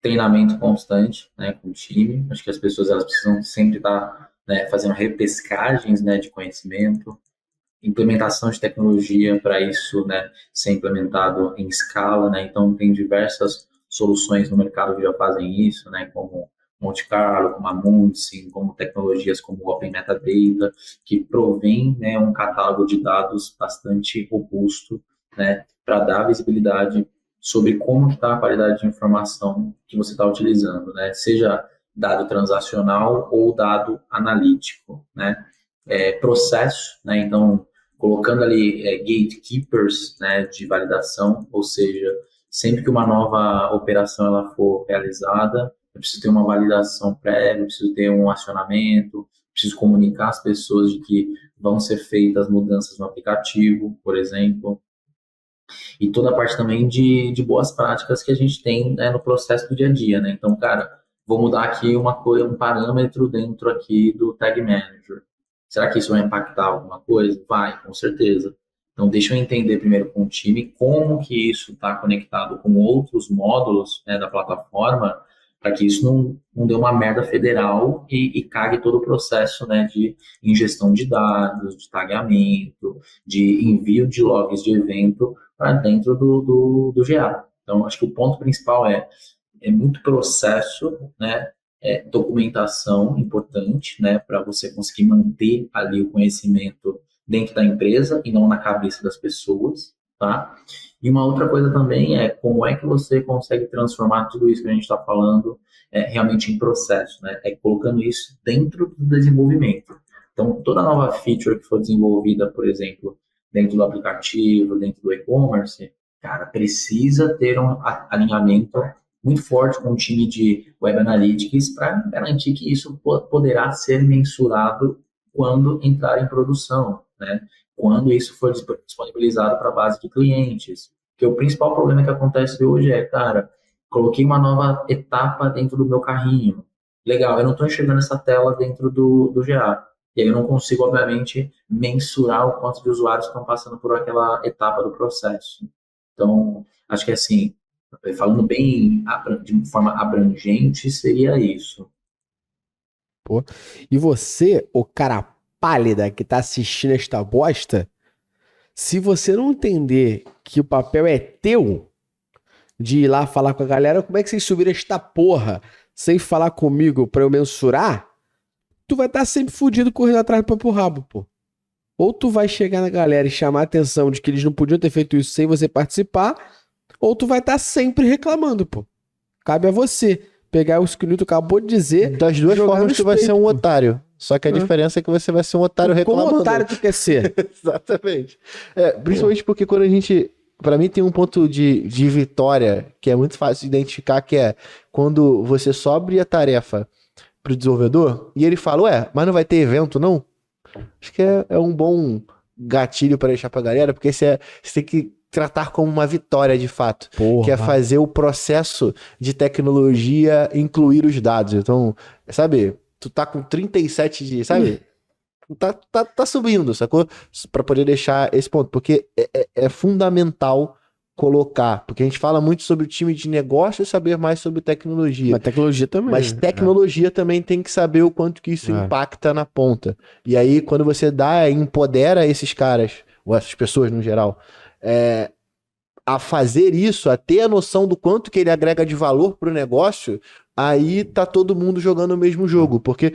treinamento constante, né, com o time. Acho que as pessoas elas precisam sempre estar, né, fazendo repescagens, né, de conhecimento, implementação de tecnologia para isso, né, ser implementado em escala, né? Então tem diversas soluções no mercado que já fazem isso, né, como Monte Carlo, como a Mundsim, como tecnologias como o Open Metadata, que provém, né, um catálogo de dados bastante robusto, né, para dar visibilidade sobre como está a qualidade de informação que você está utilizando, né, seja dado transacional ou dado analítico, né, processo, né, então colocando ali gatekeepers, né, de validação, ou seja, sempre que uma nova operação ela for realizada, eu preciso ter uma validação prévia, eu preciso ter um acionamento, preciso comunicar às pessoas de que vão ser feitas mudanças no aplicativo, por exemplo, e toda a parte também de boas práticas que a gente tem, né, no processo do dia a dia, né? Então, cara, vou mudar aqui uma coisa, um parâmetro dentro aqui do Tag Manager. Será que isso vai impactar alguma coisa? Vai, com certeza. Então, deixa eu entender primeiro com o time como que isso está conectado com outros módulos, né, da plataforma, para que isso não dê uma merda federal e cague todo o processo, né, de ingestão de dados, de tagamento, de envio de logs de evento para dentro do GA. Então, acho que o ponto principal é muito processo, né? Documentação importante, né? Para você conseguir manter ali o conhecimento dentro da empresa e não na cabeça das pessoas, tá? E uma outra coisa também é como é que você consegue transformar tudo isso que a gente está falando realmente em processo, né? É colocando isso dentro do desenvolvimento. Então, toda nova feature que for desenvolvida, por exemplo, dentro do aplicativo, dentro do e-commerce, cara, precisa ter um alinhamento muito forte com o time de Web Analytics para garantir que isso poderá ser mensurado quando entrar em produção, né? Quando isso for disponibilizado para a base de clientes. Porque o principal problema que acontece hoje é, cara, coloquei uma nova etapa dentro do meu carrinho. Legal, eu não estou enxergando essa tela dentro do GA. E aí eu não consigo, obviamente, mensurar o quanto de usuários estão passando por aquela etapa do processo. Então, acho que assim, falando bem de forma abrangente, seria isso. Pô. E você, o cara pálida que tá assistindo esta bosta, se você não entender que o papel é teu, de ir lá falar com a galera, como é que vocês subiram esta porra sem falar comigo pra eu mensurar, tu vai estar sempre fudido correndo atrás do próprio rabo, pô. Ou tu vai chegar na galera e chamar a atenção de que eles não podiam ter feito isso sem você participar, ou tu vai estar sempre reclamando, pô. Cabe a você pegar o que o Newton acabou de dizer. Das duas formas, tu vai ser um otário. Só que a diferença é que você vai ser um otário reclamando. Como otário tu quer ser? Exatamente. Principalmente porque quando a gente... Pra mim tem um ponto de vitória que é muito fácil de identificar, que é quando você sobe a tarefa pro desenvolvedor e ele fala, ué, mas não vai ter evento não? Acho que é um bom gatilho para deixar pra galera, porque você tem que tratar como uma vitória de fato. Porra. Que é fazer o processo de tecnologia incluir os dados. Então, sabe, tu tá com 37 de, sabe? Tá subindo, sacou? Pra poder deixar esse ponto, porque é fundamental colocar, porque a gente fala muito sobre o time de negócio e saber mais sobre tecnologia. Mas tecnologia também. Mas tecnologia também tem que saber o quanto que isso impacta na ponta. E aí, quando você empodera esses caras, ou essas pessoas no geral, a fazer isso, a ter a noção do quanto que ele agrega de valor pro negócio, aí tá todo mundo jogando o mesmo jogo, porque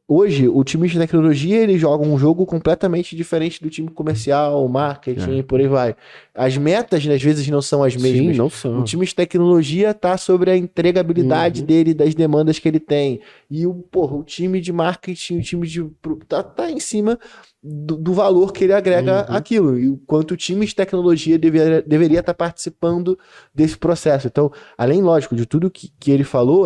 hoje o time de tecnologia ele joga um jogo completamente diferente do time comercial, marketing e por aí vai. As metas às vezes não são as mesmas. Sim, não são. O time de tecnologia tá sobre a entregabilidade dele, das demandas que ele tem. E o time de marketing, o time de tá em cima do valor que ele agrega aquilo, e o quanto o time de tecnologia deveria estar participando desse processo. Então, além, lógico, de tudo que ele falou,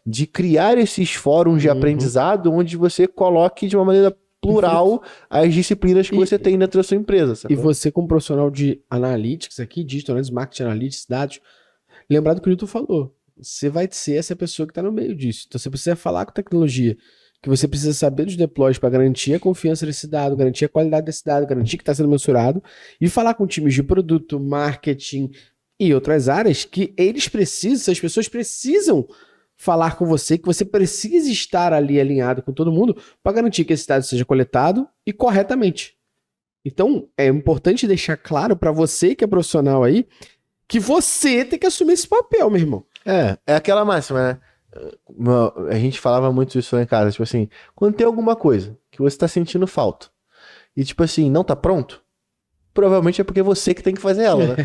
de criar esses fóruns de aprendizado onde você coloque de uma maneira plural as disciplinas que você tem dentro da sua empresa. Sabe? E você, como profissional de analytics aqui, digital analytics, marketing analytics, dados, lembrar do que o Newton falou. você vai ser essa pessoa que está no meio disso. Então você precisa falar com tecnologia, que você precisa saber dos deploys para garantir a confiança desse dado, garantir a qualidade desse dado, garantir que está sendo mensurado, e falar com times de produto, marketing e outras áreas que eles precisam, essas pessoas precisam falar com você, que você precisa estar ali alinhado com todo mundo para garantir que esse dado seja coletado e corretamente. Então, é importante deixar claro para você que é profissional aí, que você tem que assumir esse papel, meu irmão. É aquela máxima, né? A gente falava muito isso lá em casa, tipo assim, quando tem alguma coisa que você tá sentindo falta e tipo assim, não tá pronto, provavelmente é porque você que tem que fazer ela, né?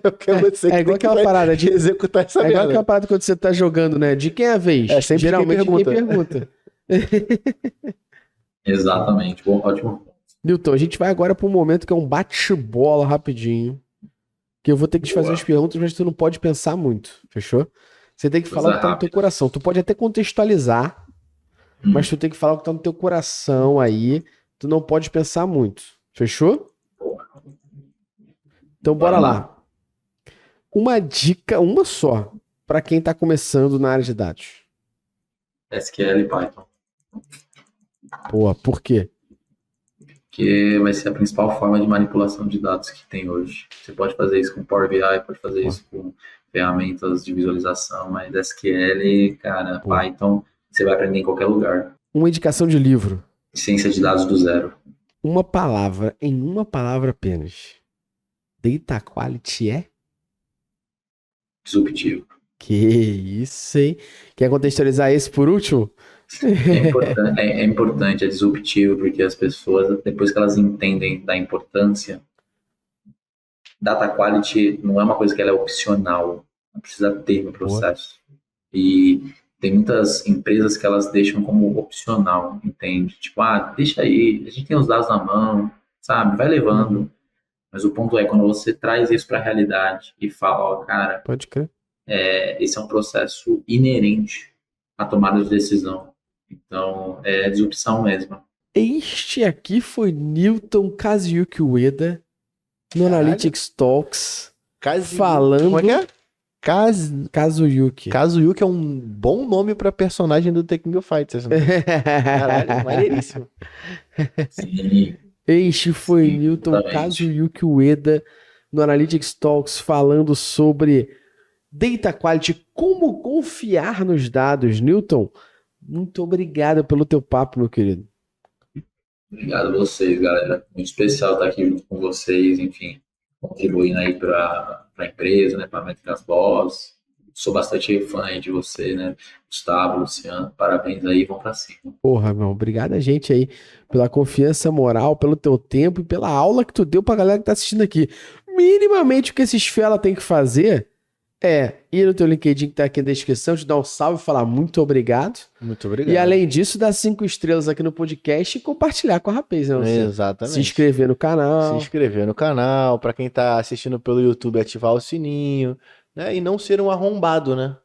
Porque você que igual tem aquela parada de executar essa igual merda. aquela parada quando você tá jogando, né? De quem é a vez? É sempre Geralmente quem pergunta. Exatamente. Bom, ótimo. Newton, a gente vai agora para um momento que é um bate-bola rapidinho. Que eu vou ter que te fazer as perguntas, mas tu não pode pensar muito, fechou? Você tem que falar o que tá no teu coração. Tu pode até contextualizar, mas tu tem que falar o que tá no teu coração aí. Tu não pode pensar muito, fechou? Então bora lá. Uma dica, uma só, para quem tá começando na área de dados. SQL e Python. Pô, por quê? Que vai ser a principal forma de manipulação de dados que tem hoje. Você pode fazer isso com Power BI, pode fazer isso com ferramentas de visualização, mas SQL, cara, Python, você vai aprender em qualquer lugar. Uma indicação de livro. Ciência de dados do zero. Uma palavra, em uma palavra apenas. Data quality é? Disruptivo. Que isso, hein? Quer contextualizar esse por último? É importante, é disruptivo, porque as pessoas, depois que elas entendem da importância, data quality não é uma coisa que ela é opcional, não precisa ter no processo. E tem muitas empresas que elas deixam como opcional, entende? Tipo, deixa aí, a gente tem os dados na mão, sabe? Vai levando. Mas o ponto é, quando você traz isso para a realidade e fala, cara, pode crer. Esse é um processo inerente à tomada de decisão. Então, é disrupção mesmo. Este aqui foi Newton Kazuyuki Ueda no Analytics Talks falando... Como é que é? Kazuyuki. Kazuyuki é um bom nome pra personagem do The King of Fighters. Caralho, maneiríssimo. Sim. Este foi Newton Kazuyuki Ueda no Analytics Talks falando sobre Data Quality, como confiar nos dados. Newton, muito obrigado pelo teu papo, meu querido. Obrigado a vocês, galera. Muito especial estar aqui junto com vocês, enfim, contribuindo aí para a empresa, né, para a Métricas Boss. Sou bastante fã aí de você, né, Gustavo, Luciano, parabéns aí, vão pra cima. Porra, meu, obrigado a gente aí pela confiança moral, pelo teu tempo e pela aula que tu deu pra galera que tá assistindo aqui. Minimamente o que esses fela tem que fazer é ir no teu LinkedIn que tá aqui na descrição, te dar um salve e falar muito obrigado. Muito obrigado. E além disso, dar 5 estrelas aqui no podcast e compartilhar com a Rapaz, né? Exatamente. Se inscrever no canal. Se inscrever no canal, pra quem tá assistindo pelo YouTube, ativar o sininho, né? E não ser um arrombado, né?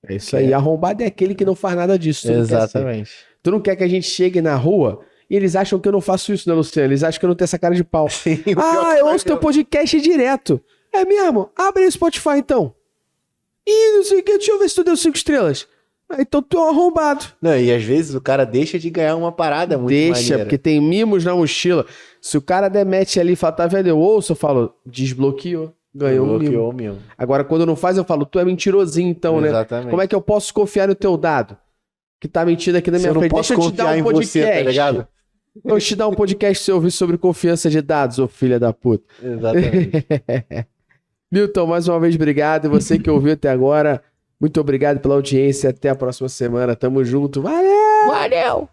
É isso aí. Arrombado é aquele que não faz nada disso. Exatamente. Tu não quer que a gente chegue na rua e eles acham que eu não faço isso, né, Luciano? Eles acham que eu não tenho essa cara de pau. Sim, eu ouço teu podcast direto. É mesmo? Abre aí o Spotify, então. Ih, não sei o que, deixa eu ver se tu deu 5 estrelas. Então tu é um arrombado. Não, e às vezes o cara deixa de ganhar uma parada muito maneira. Porque tem mimos na mochila. Se o cara demete ali e fala, tá vendo, eu ouço, eu falo, desbloqueou. Ganhou um mimo. Agora, quando não faz, eu falo, tu é mentirosinho então, Exatamente. Né? Como é que eu posso confiar no teu dado? Que tá mentindo aqui na minha frente. Deixa eu te dar um podcast. Você, tá ligado? Eu te dar um podcast pra você ouvir sobre confiança de dados, ô filha da puta. Exatamente. Newton, mais uma vez, obrigado. E você que ouviu até agora, muito obrigado pela audiência. Até a próxima semana. Tamo junto. Valeu! Valeu!